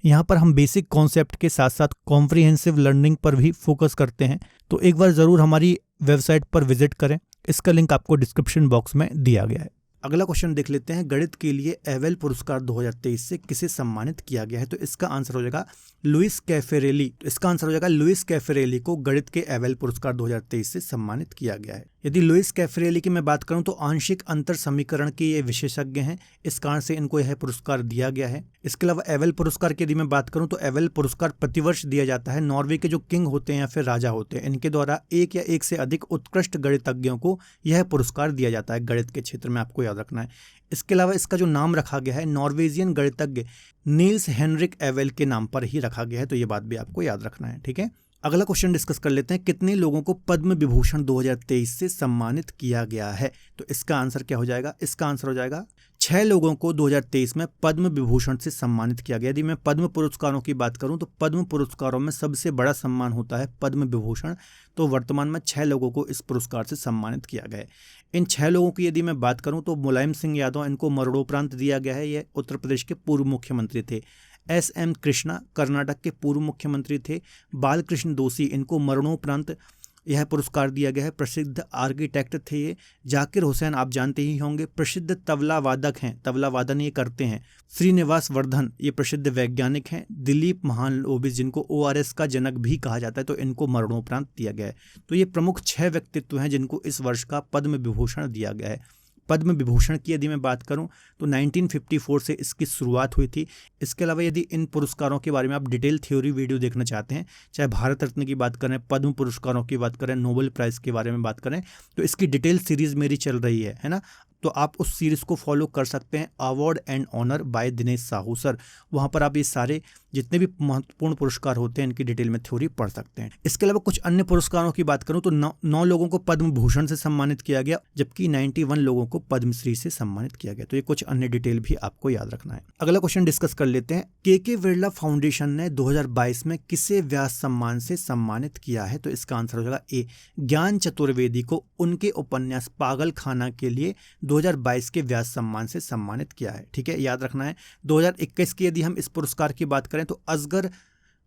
यहाँ पर हम बेसिक कॉन्सेप्ट के साथ साथ कॉम्प्रिहेंसिव लर्निंग पर भी फोकस करते हैं। तो एक बार ज़रूर हमारी वेबसाइट पर विजिट करें, इसका लिंक आपको डिस्क्रिप्शन बॉक्स में दिया गया है। अगला क्वेश्चन देख लेते हैं। गणित के लिए एवेल पुरस्कार 2023 से किसे सम्मानित किया गया है? तो इसका आंसर हो जाएगा लुइस कैफेरेली। तो इसका आंसर हो जाएगा लुइस कैफेरेली को गणित के एवेल पुरस्कार 2023 से सम्मानित किया गया है। यदि लुइस कैफेरेली की मैं बात करूं तो आंशिक अंतर समीकरण के ये विशेषज्ञ हैं, इस कारण से इनको यह पुरस्कार दिया गया है। इसके अलावा एवेल पुरस्कार की यदि मैं बात करूं तो एवेल पुरस्कार प्रतिवर्ष दिया जाता है। नॉर्वे के जो किंग होते हैं या फिर राजा होते हैं, इनके द्वारा एक या एक से अधिक उत्कृष्ट गणितज्ञों को यह पुरस्कार दिया जाता है गणित के क्षेत्र में, आपको याद रखना है। इसके अलावा इसका जो नाम रखा गया है नॉर्वेजियन गणितज्ञ नील्स हेनरिक एवेल के नाम पर ही रखा गया है, तो ये बात भी आपको याद रखना है। ठीक है, अगला क्वेश्चन डिस्कस कर लेते हैं। कितने लोगों को पद्म विभूषण 2023 से सम्मानित किया गया है? तो इसका आंसर क्या हो जाएगा? इसका आंसर हो जाएगा 6 लोगों को 2023 में पद्म विभूषण से सम्मानित किया गया। यदि मैं पद्म पुरस्कारों की बात करूं तो पद्म पुरस्कारों में सबसे बड़ा सम्मान होता है पद्म विभूषण। तो वर्तमान में 6 लोगों को इस पुरस्कार से सम्मानित किया गया है। इन 6 लोगों की यदि मैं बात करूं तो मुलायम सिंह यादव, इनको मरणोपरांत दिया गया है। ये उत्तर प्रदेश के पूर्व मुख्यमंत्री थे। एस.एम. कृष्णा कर्नाटक के पूर्व मुख्यमंत्री थे। बालकृष्ण दोषी, इनको मरणोपरांत यह पुरस्कार दिया गया है। प्रसिद्ध आर्किटेक्ट थे ये। जाकिर हुसैन आप जानते ही होंगे, प्रसिद्ध तबला वादक हैं, तबला वादन ये करते हैं। श्रीनिवास वर्धन ये प्रसिद्ध वैज्ञानिक हैं। दिलीप महालनोबिस, जिनको ORS का जनक भी कहा जाता है, तो इनको मरणोपरांत दिया गया है। तो ये प्रमुख 6 व्यक्तित्व हैं जिनको इस वर्ष का पद्म विभूषण दिया गया है। पद्म विभूषण की यदि मैं बात करूं तो 1954 से इसकी शुरुआत हुई थी। इसके अलावा यदि इन पुरस्कारों के बारे में आप डिटेल थ्योरी वीडियो देखना चाहते हैं, चाहे भारत रत्न की बात करें, पद्म पुरस्कारों की बात करें, नोबेल प्राइज़ के बारे में बात करें, तो इसकी डिटेल सीरीज़ मेरी चल रही है ना, तो आप उस सीरीज़ को फॉलो कर सकते हैं। Award and honour by Dinesh Sahu sir, वहाँ पर आप ये सारे जितने भी महत्वपूर्ण पुरस्कार होते हैं इनकी डिटेल में थ्योरी पढ़ सकते हैं। इसके अलावा कुछ अन्य पुरस्कारों की बात करूं तो 9 लोगों को पद्म भूषण से सम्मानित किया गया, जबकि 91 लोगों को पद्मश्री से सम्मानित किया गया। तो ये कुछ अन्य डिटेल भी आपको याद रखना है। अगला क्वेश्चन डिस्कस कर लेते हैं। के बिरला फाउंडेशन ने 2022 में किसे व्यास सम्मान से सम्मानित किया है? तो इसका आंसर हो जाएगा ए, ज्ञान चतुर्वेदी को उनके उपन्यास पागल खाना के लिए 2022 के व्यास सम्मान से सम्मानित किया है। ठीक है, याद रखना है। 2021 की यदि हम इस पुरस्कार की बात करें तो असगर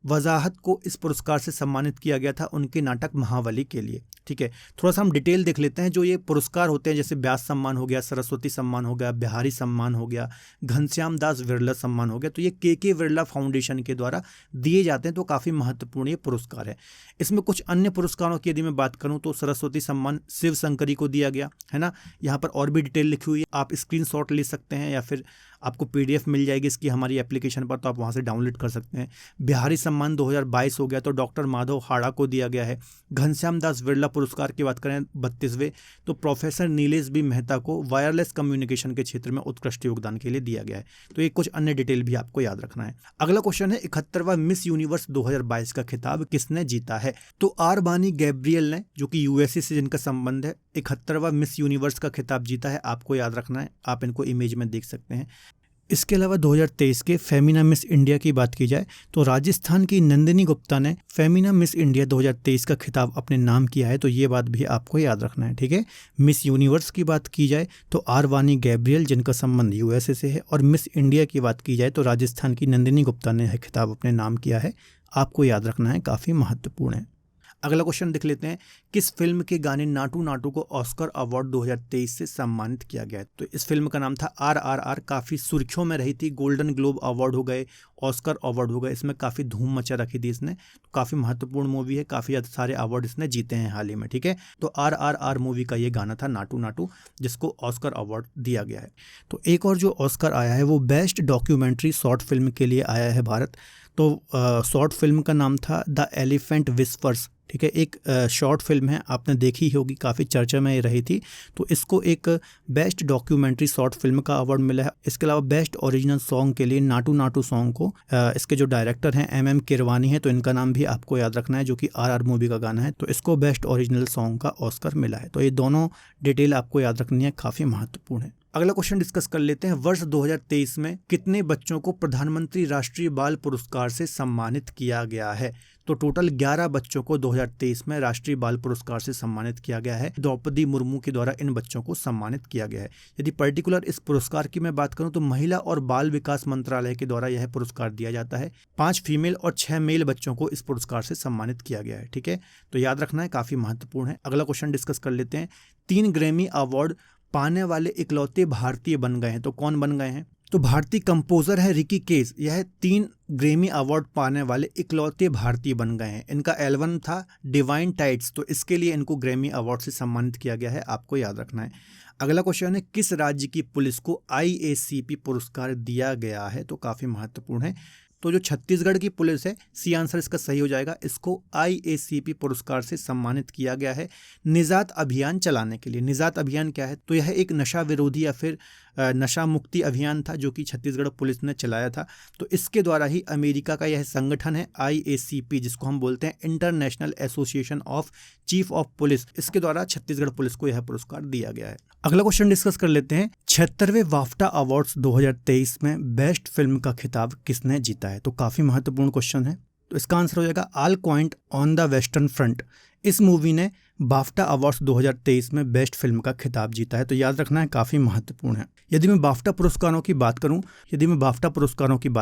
वजाहत को इस पुरस्कार से सम्मानित किया गया था उनके नाटक महावली के लिए। ठीक है, थोड़ा सा हम डिटेल देख लेते हैं। जो ये पुरस्कार होते हैं, जैसे व्यास सम्मान हो गया, सरस्वती सम्मान हो गया, बिहारी सम्मान हो गया, घनश्याम दास बिरला सम्मान हो गया, तो ये के बिरला फाउंडेशन के द्वारा दिए जाते हैं। तो काफ़ी महत्वपूर्ण ये पुरस्कार है। इसमें कुछ अन्य पुरस्कारों की यदि मैं बात करूँ तो सरस्वती सम्मान शिव शंकरी को दिया गया है ना। यहाँ पर और भी डिटेल लिखी हुई है, आप स्क्रीनशॉट ले सकते हैं या फिर आपको PDF मिल जाएगी इसकी हमारी एप्लीकेशन पर, तो आप वहाँ से डाउनलोड कर सकते हैं। बिहारी सम्मान 2022 हो गया तो डॉक्टर माधव हाड़ा को दिया गया है। घनश्याम दास बिरला पुरस्कार की बात करें 32वें, तो प्रोफेसर नीलेश बी मेहता को वायरलेस कम्युनिकेशन के क्षेत्र में उत्कृष्ट योगदान के लिए दिया गया है। तो ये कुछ अन्य डिटेल भी आपको याद रखना है। अगला क्वेश्चन है 71वां मिस यूनिवर्स 2022 का खिताब किसने जीता है? तो आर बानी गैब्रियल ने, जो कि USA से जिनका संबंध है, 71वां मिस यूनिवर्स का खिताब जीता है। आपको याद रखना है, आप इनको इमेज में देख सकते हैं। इसके अलावा 2023 के फेमिना मिस इंडिया की बात की जाए तो राजस्थान की नंदिनी गुप्ता ने फेमिना मिस इंडिया 2023 का खिताब अपने नाम किया है। तो ये बात भी आपको याद रखना है, ठीक है। मिस यूनिवर्स की बात की जाए तो आर वानी गैब्रियल, जिनका संबंध USA से है, और मिस इंडिया की बात की जाए तो राजस्थान की नंदिनी गुप्ता ने यह खिताब अपने नाम किया है। आपको याद रखना है, काफ़ी महत्वपूर्ण है। अगला क्वेश्चन देख लेते हैं, किस फिल्म के गाने नाटू नाटू को ऑस्कर अवार्ड 2023 से सम्मानित किया गया है? तो इस फिल्म का नाम था RRR। काफ़ी सुर्खियों में रही थी, गोल्डन ग्लोब अवार्ड हो गए, ऑस्कर अवार्ड हो गए, इसमें काफ़ी धूम मचा रखी थी इसने। तो काफ़ी महत्वपूर्ण मूवी है, काफ़ी सारे अवार्ड इसने जीते हैं हाल ही में, ठीक है। तो RRR मूवी का ये गाना था नाटू नाटू, जिसको ऑस्कर अवार्ड दिया गया है। तो एक और जो ऑस्कर आया है वो बेस्ट डॉक्यूमेंट्री शॉर्ट फिल्म के लिए आया है भारत। तो शॉर्ट फिल्म का नाम था द एलिफेंट विस्पर्स, ठीक है। एक शॉर्ट फिल्म है, आपने देखी ही होगी, काफ़ी चर्चा में रही थी। तो इसको एक बेस्ट डॉक्यूमेंट्री शॉर्ट फिल्म का अवार्ड मिला है। इसके अलावा बेस्ट ओरिजिनल सॉन्ग के लिए नाटू नाटू सॉन्ग को इसके जो डायरेक्टर हैं MM किरवानी है, तो इनका नाम भी आपको याद रखना है, जो कि RR मूवी का गाना है। तो इसको बेस्ट ओरिजिनल सॉन्ग का ऑस्कर मिला है। तो ये दोनों डिटेल आपको याद रखनी है, काफ़ी महत्वपूर्ण है। अगला क्वेश्चन डिस्कस कर लेते हैं, वर्ष 2023 में कितने बच्चों को प्रधानमंत्री राष्ट्रीय बाल पुरस्कार से सम्मानित किया गया है? तो टोटल 11 बच्चों को 2023 में राष्ट्रीय बाल पुरस्कार से सम्मानित किया गया है। द्रौपदी मुर्मू के द्वारा इन बच्चों को सम्मानित किया गया है। यदि पर्टिकुलर इस पुरस्कार की मैं बात करूं तो महिला और बाल विकास मंत्रालय के द्वारा यह पुरस्कार दिया जाता है। 5 फीमेल और 6 मेल बच्चों को इस पुरस्कार से सम्मानित किया गया है, ठीक है। तो याद रखना है, काफ़ी महत्वपूर्ण है। अगला क्वेश्चन डिस्कस कर लेते हैं, 3 ग्रैमी अवार्ड पाने वाले इकलौते भारतीय बन गए हैं। तो कौन बन गए हैं? तो भारतीय कंपोजर है रिकी केस, यह 3 ग्रैमी अवार्ड पाने वाले इकलौते भारतीय बन गए हैं। इनका एल्बम था डिवाइन टाइड्स, तो इसके लिए इनको ग्रैमी अवार्ड से सम्मानित किया गया है। आपको याद रखना है। अगला क्वेश्चन है, किस राज्य की पुलिस को IACP पुरस्कार दिया गया है? तो काफ़ी महत्वपूर्ण है। तो जो छत्तीसगढ़ की पुलिस है, सी आंसर इसका सही हो जाएगा, इसको IACP पुरस्कार से सम्मानित किया गया है निजात अभियान चलाने के लिए। निजात अभियान क्या है? तो यह एक नशा विरोधी या फिर नशा मुक्ति अभियान था, जो कि छत्तीसगढ़ पुलिस ने चलाया था। तो इसके द्वारा ही अमेरिका का यह संगठन है IACP, जिसको हम बोलते हैं international association of chief of police, इसके द्वारा छत्तीसगढ़ पुलिस को यह पुरस्कार दिया गया है। अगला क्वेश्चन डिस्कस कर लेते हैं, 76वें वाफ्टा अवार्ड्स 2023 में बेस्ट फिल्म का खिताब किसने जीता है? तो काफ़ी महत्वपूर्ण क्वेश्चन है। तो इसका आंसर हो जाएगा all coined on the western front. इस मूवी ने बाफ्टा अवार्ड्स 2023 में बेस्ट फिल्म का खिताब जीता है। तो याद रखना है, काफ़ी महत्वपूर्ण है। यदि मैं बाफ्टा पुरस्कारों की बात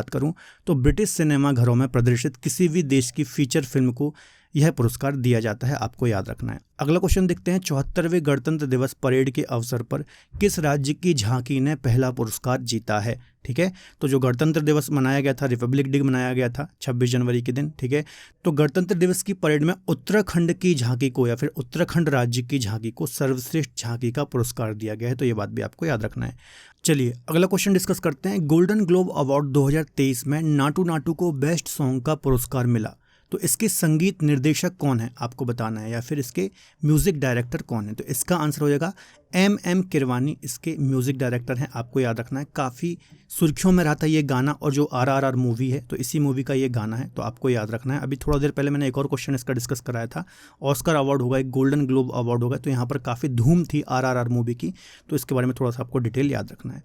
करूं तो ब्रिटिश सिनेमा घरों में प्रदर्शित किसी भी देश की फीचर फिल्म को यह पुरस्कार दिया जाता है। आपको याद रखना है। अगला क्वेश्चन देखते हैं, 74वें गणतंत्र दिवस परेड के अवसर पर किस राज्य की झांकी ने पहला पुरस्कार जीता है? ठीक है, तो जो गणतंत्र दिवस मनाया गया था, रिपब्लिक डे मनाया गया था 26 जनवरी के दिन, ठीक है। तो गणतंत्र दिवस की परेड में उत्तराखंड की झांकी को या फिर उत्तराखंड राज्य की झांकी को सर्वश्रेष्ठ झांकी का पुरस्कार दिया गया है। तो ये बात भी आपको याद रखना है। चलिए अगला क्वेश्चन डिस्कस करते हैं, गोल्डन ग्लोब अवार्ड 2023 में नाटू नाटू को बेस्ट सॉन्ग का पुरस्कार मिला। तो इसके संगीत निर्देशक कौन है आपको बताना है, या फिर इसके म्यूजिक डायरेक्टर कौन है? तो इसका आंसर हो जाएगा MM किरवानी, इसके म्यूजिक डायरेक्टर हैं। आपको याद रखना है, काफ़ी सुर्खियों में रहा था ये गाना, और जो RRR मूवी है तो इसी मूवी का ये गाना है। तो आपको याद रखना है। अभी थोड़ा देर पहले मैंने एक और क्वेश्चन इसका डिस्कस कराया था, ऑस्कर अवार्ड होगा, एक गोल्डन ग्लोब अवार्ड होगा। तो यहाँ पर काफ़ी धूम थी RRR मूवी की, तो इसके बारे में थोड़ा सा आपको डिटेल याद रखना है।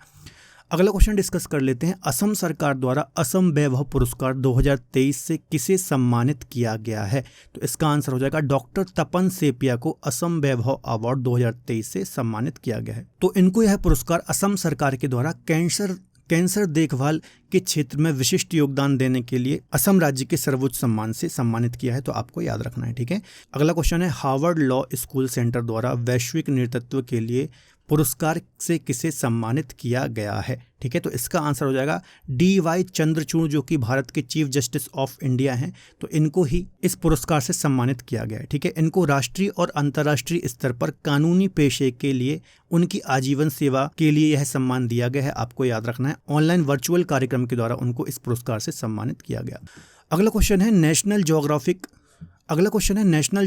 अगला क्वेश्चन डिस्कस कर लेते हैं, असम सरकार द्वारा असम वैभव पुरस्कार 2023 से किसे सम्मानित किया गया है? तो इसका आंसर हो जाएगा डॉक्टर तपन सेपिया को असम वैभव अवार्ड 2023 से सम्मानित किया गया है। तो इनको यह पुरस्कार असम सरकार के द्वारा कैंसर देखभाल के क्षेत्र में विशिष्ट योगदान देने के लिए असम राज्य के सर्वोच्च सम्मान से सम्मानित किया है। तो आपको याद रखना है, ठीक है। अगला क्वेश्चन है, हार्वर्ड लॉ स्कूल सेंटर द्वारा वैश्विक नेतृत्व के लिए पुरस्कार से किसे सम्मानित किया गया है? ठीक है, तो इसका आंसर हो जाएगा DY चंद्रचूड़, जो कि भारत के चीफ जस्टिस ऑफ इंडिया हैं। तो इनको ही इस पुरस्कार से सम्मानित किया गया है। ठीक है, इनको राष्ट्रीय और अंतर्राष्ट्रीय स्तर पर कानूनी पेशे के लिए उनकी आजीवन सेवा के लिए यह सम्मान दिया गया है। आपको याद रखना है, ऑनलाइन वर्चुअल कार्यक्रम के द्वारा उनको इस पुरस्कार से सम्मानित किया गया। अगला क्वेश्चन है national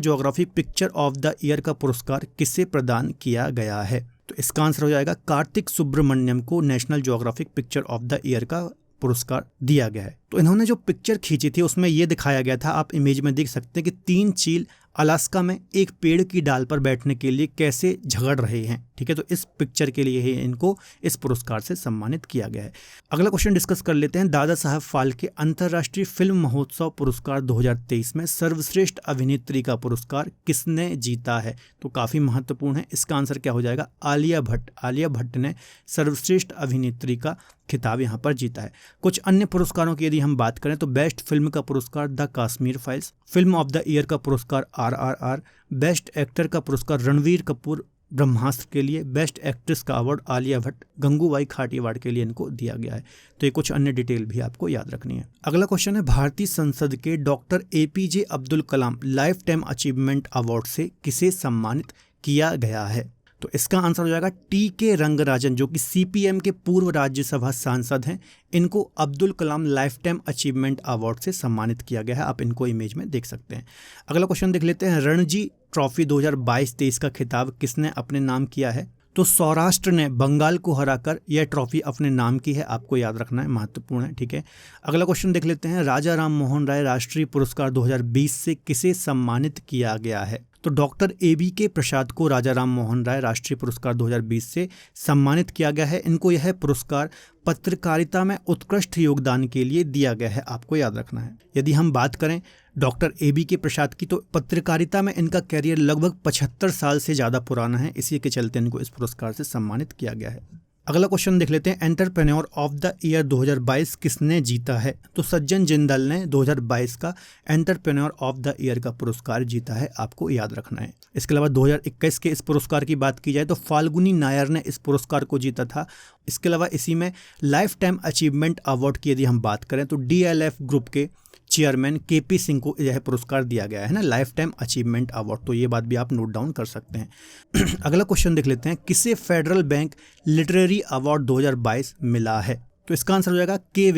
geographic picture of the year का पुरस्कार किसे प्रदान किया गया है? तो इसका आंसर हो जाएगा कार्तिक सुब्रमण्यम को national geographic picture of the year का पुरस्कार दिया गया है। तो इन्होंने जो पिक्चर खींची थी उसमें यह दिखाया गया था, आप इमेज में देख सकते हैं कि 3 चील अलास्का में एक पेड़ की डाल पर बैठने के लिए कैसे झगड़ रहे हैं। ठीक है, तो इस पिक्चर के लिए ही इनको इस पुरस्कार से सम्मानित किया गया है। अगला क्वेश्चन डिस्कस कर लेते हैं। दादा साहब फाल्के अंतर्राष्ट्रीय फिल्म महोत्सव पुरस्कार 2023 में सर्वश्रेष्ठ अभिनेत्री का पुरस्कार किसने जीता है? तो काफी महत्वपूर्ण है, इसका आंसर क्या हो जाएगा? आलिया भट्ट। आलिया भट्ट ने सर्वश्रेष्ठ अभिनेत्री का खिताब यहाँ पर जीता है। कुछ अन्य पुरस्कारों की यदि हम बात करें तो बेस्ट फिल्म का पुरस्कार the Kashmir files, film of the year का पुरस्कार RRR, बेस्ट एक्टर का पुरस्कार रणवीर कपूर ब्रह्मास्त्र के लिए, बेस्ट एक्ट्रेस का अवार्ड आलिया भट्ट गंगूबाई खाटी अवार्ड के लिए इनको दिया गया है। तो ये कुछ अन्य डिटेल भी आपको याद रखनी है। अगला क्वेश्चन है भारतीय संसद के doctor APJ Abdul Kalam life time achievement award से किसे सम्मानित किया गया है? तो इसका आंसर हो जाएगा TK रंगराजन, जो कि CPM के पूर्व राज्यसभा सांसद हैं। इनको Abdul Kalam life time achievement award से सम्मानित किया गया है। आप इनको इमेज में देख सकते हैं। अगला क्वेश्चन देख लेते हैं। रणजी ट्रॉफी 2022-23 का खिताब किसने अपने नाम किया है? तो सौराष्ट्र ने बंगाल को हराकर यह ट्रॉफी अपने नाम की है। आपको याद रखना है, महत्वपूर्ण है। ठीक है, अगला क्वेश्चन देख लेते हैं। राजा राम मोहन राय राष्ट्रीय पुरस्कार 2020 से किसे सम्मानित किया गया है? तो डॉक्टर ABK प्रसाद को राजा राम मोहन राय राष्ट्रीय पुरस्कार 2020 से सम्मानित किया गया है। इनको यह पुरस्कार पत्रकारिता में उत्कृष्ट योगदान के लिए दिया गया है। आपको याद रखना है। यदि हम बात करें डॉक्टर ABK प्रसाद की, तो पत्रकारिता में इनका कैरियर लगभग 75 साल से ज़्यादा पुराना है, इसी के चलते इनको इस पुरस्कार से सम्मानित किया गया है। अगला क्वेश्चन देख लेते हैं। एंटरप्रेन्योर ऑफ द ईयर 2022 किसने जीता है? तो सज्जन जिंदल ने 2022 का एंटरप्रेन्योर ऑफ द ईयर का पुरस्कार जीता है। आपको याद रखना है। इसके अलावा 2021 के इस पुरस्कार की बात की जाए तो फाल्गुनी नायर ने इस पुरस्कार को जीता था। इसके अलावा इसी में लाइफ टाइम अचीवमेंट अवार्ड की यदि हम बात करें तो DLF ग्रुप के चेयरमैन KP सिंह को यह पुरस्कार दिया गया है ना, लाइफ टाइम अचीवमेंट अवार्ड। तो ये बात भी आप नोट डाउन कर सकते हैं। अगला क्वेश्चन देख लेते हैं। किसे फेडरल बैंक लिटरेरी अवार्ड 2022 मिला है? तो इसका आंसर हो जाएगा के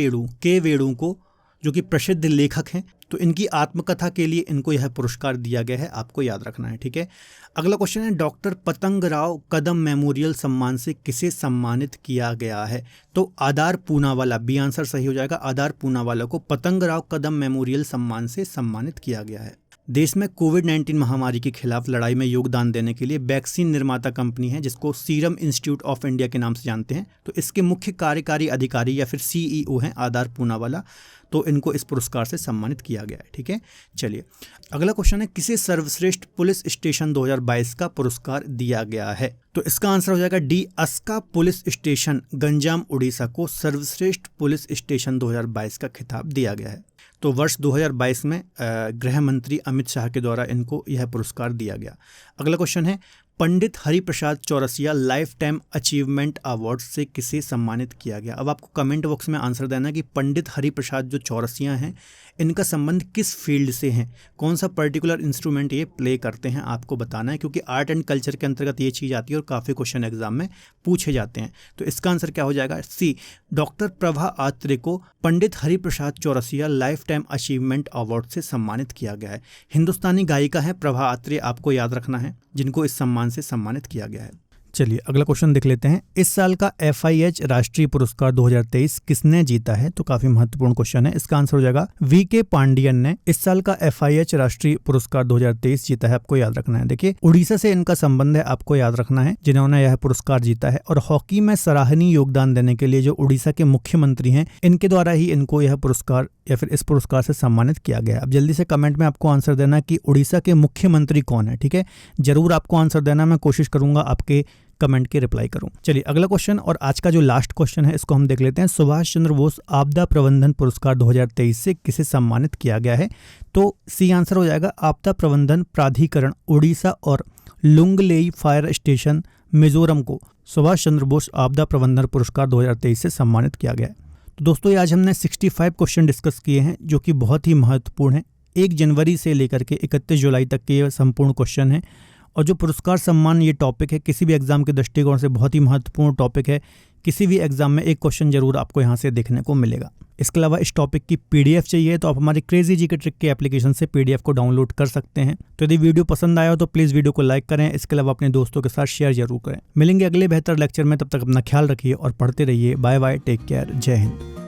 वेणु को, जो कि प्रसिद्ध लेखक हैं। तो इनकी आत्मकथा के लिए इनको यह पुरस्कार दिया गया है। आपको याद रखना है। ठीक है, अगला क्वेश्चन है। डॉक्टर पतंग राव कदम मेमोरियल सम्मान से किसे सम्मानित किया गया है? तो आधार पूनावाला, बी आंसर सही हो जाएगा। आधार पूनावाला को पतंग राव कदम मेमोरियल सम्मान से सम्मानित किया गया है। देश में कोविड-19 महामारी के खिलाफ लड़ाई में योगदान देने के लिए वैक्सीन निर्माता कंपनी है जिसको सीरम इंस्टीट्यूट ऑफ इंडिया के नाम से जानते हैं। तो इसके मुख्य कार्यकारी अधिकारी या फिर CEO हैं आधार पूनावाला। तो इनको इस पुरस्कार से सम्मानित किया गया है। ठीक है, चलिए अगला क्वेश्चन है। किसे सर्वश्रेष्ठ पुलिस स्टेशन 2022 का पुरस्कार दिया गया है? तो इसका आंसर हो जाएगा D Aska police station Ganjam Orissa को सर्वश्रेष्ठ पुलिस स्टेशन 2022 का खिताब दिया गया है। तो वर्ष 2022 में गृह मंत्री अमित शाह के द्वारा इनको यह पुरस्कार दिया गया। अगला क्वेश्चन है। Pandit Hariprasad Chaurasia lifetime achievement award से किसे सम्मानित किया गया? अब आपको कमेंट बॉक्स में आंसर देना कि पंडित हरिप्रसाद जो चौरसिया हैं इनका संबंध किस फील्ड से है, कौन सा पर्टिकुलर इंस्ट्रूमेंट ये प्ले करते हैं, आपको बताना है। क्योंकि आर्ट एंड कल्चर के अंतर्गत ये चीज़ आती है और काफ़ी क्वेश्चन एग्जाम में पूछे जाते हैं। तो इसका आंसर क्या हो जाएगा? C डॉक्टर प्रभा आत्रे को Pandit Hariprasad Chaurasia lifetime achievement award से सम्मानित किया गया है। हिंदुस्तानी गायिका है प्रभा आत्रे, आपको याद रखना है, जिनको इस सम्मान से सम्मानित किया गया है। चलिए अगला क्वेश्चन देख लेते हैं। इस साल का FIH राष्ट्रीय पुरस्कार 2023 किसने जीता है? तो काफी महत्वपूर्ण क्वेश्चन है। इसका आंसर हो जाएगा VK पांडियन ने इस साल का FIH राष्ट्रीय पुरस्कार 2023 जीता है। आपको याद रखना है। देखिए उड़ीसा से इनका संबंध है, आपको याद रखना है, जिन्होंने यह पुरस्कार जीता है। और हॉकी में सराहनीय योगदान देने के लिए जो उड़ीसा के मुख्यमंत्री हैं, इनके द्वारा ही इनको यह पुरस्कार या फिर इस पुरस्कार से सम्मानित किया गया। अब जल्दी से कमेंट में आपको आंसर देना कि उड़ीसा के मुख्यमंत्री कौन है। ठीक है, जरूर आपको आंसर देना, मैं कोशिश करूंगा आपके कमेंट की रिप्लाई करूं। चलिए अगला क्वेश्चन और आज का जो लास्ट क्वेश्चन है इसको हम देख लेते हैं। सुभाष चंद्र बोस आपदा प्रबंधन पुरस्कार 2023 से किसे सम्मानित किया गया है? तो C आंसर हो जाएगा आपदा प्रबंधन प्राधिकरण उड़ीसा और लुंगलेई फायर स्टेशन मिजोरम को सुभाष चंद्र बोस आपदा प्रबंधन पुरस्कार 2023 से सम्मानित किया गया है। तो दोस्तों ये आज हमने 65 क्वेश्चन डिस्कस किए हैं जो कि बहुत ही महत्वपूर्ण हैं। 1 जनवरी से लेकर के 31 जुलाई तक के ये संपूर्ण क्वेश्चन हैं। और जो पुरस्कार सम्मान ये टॉपिक है किसी भी एग्जाम के दृष्टिकोण से बहुत ही महत्वपूर्ण टॉपिक है। किसी भी एग्जाम में एक क्वेश्चन जरूर आपको यहाँ से देखने को मिलेगा। इसके अलावा इस टॉपिक की पीडीएफ चाहिए तो आप हमारी क्रेजी जीके ट्रिक के एप्लीकेशन से पीडीएफ को डाउनलोड कर सकते हैं। तो यदि वीडियो पसंद आया हो तो प्लीज़ वीडियो को लाइक करें। इसके अलावा अपने दोस्तों के साथ शेयर जरूर करें। मिलेंगे अगले बेहतर लेक्चर में, तब तक अपना ख्याल रखिए और पढ़ते रहिए। बाय बाय, टेक केयर, जय हिंद।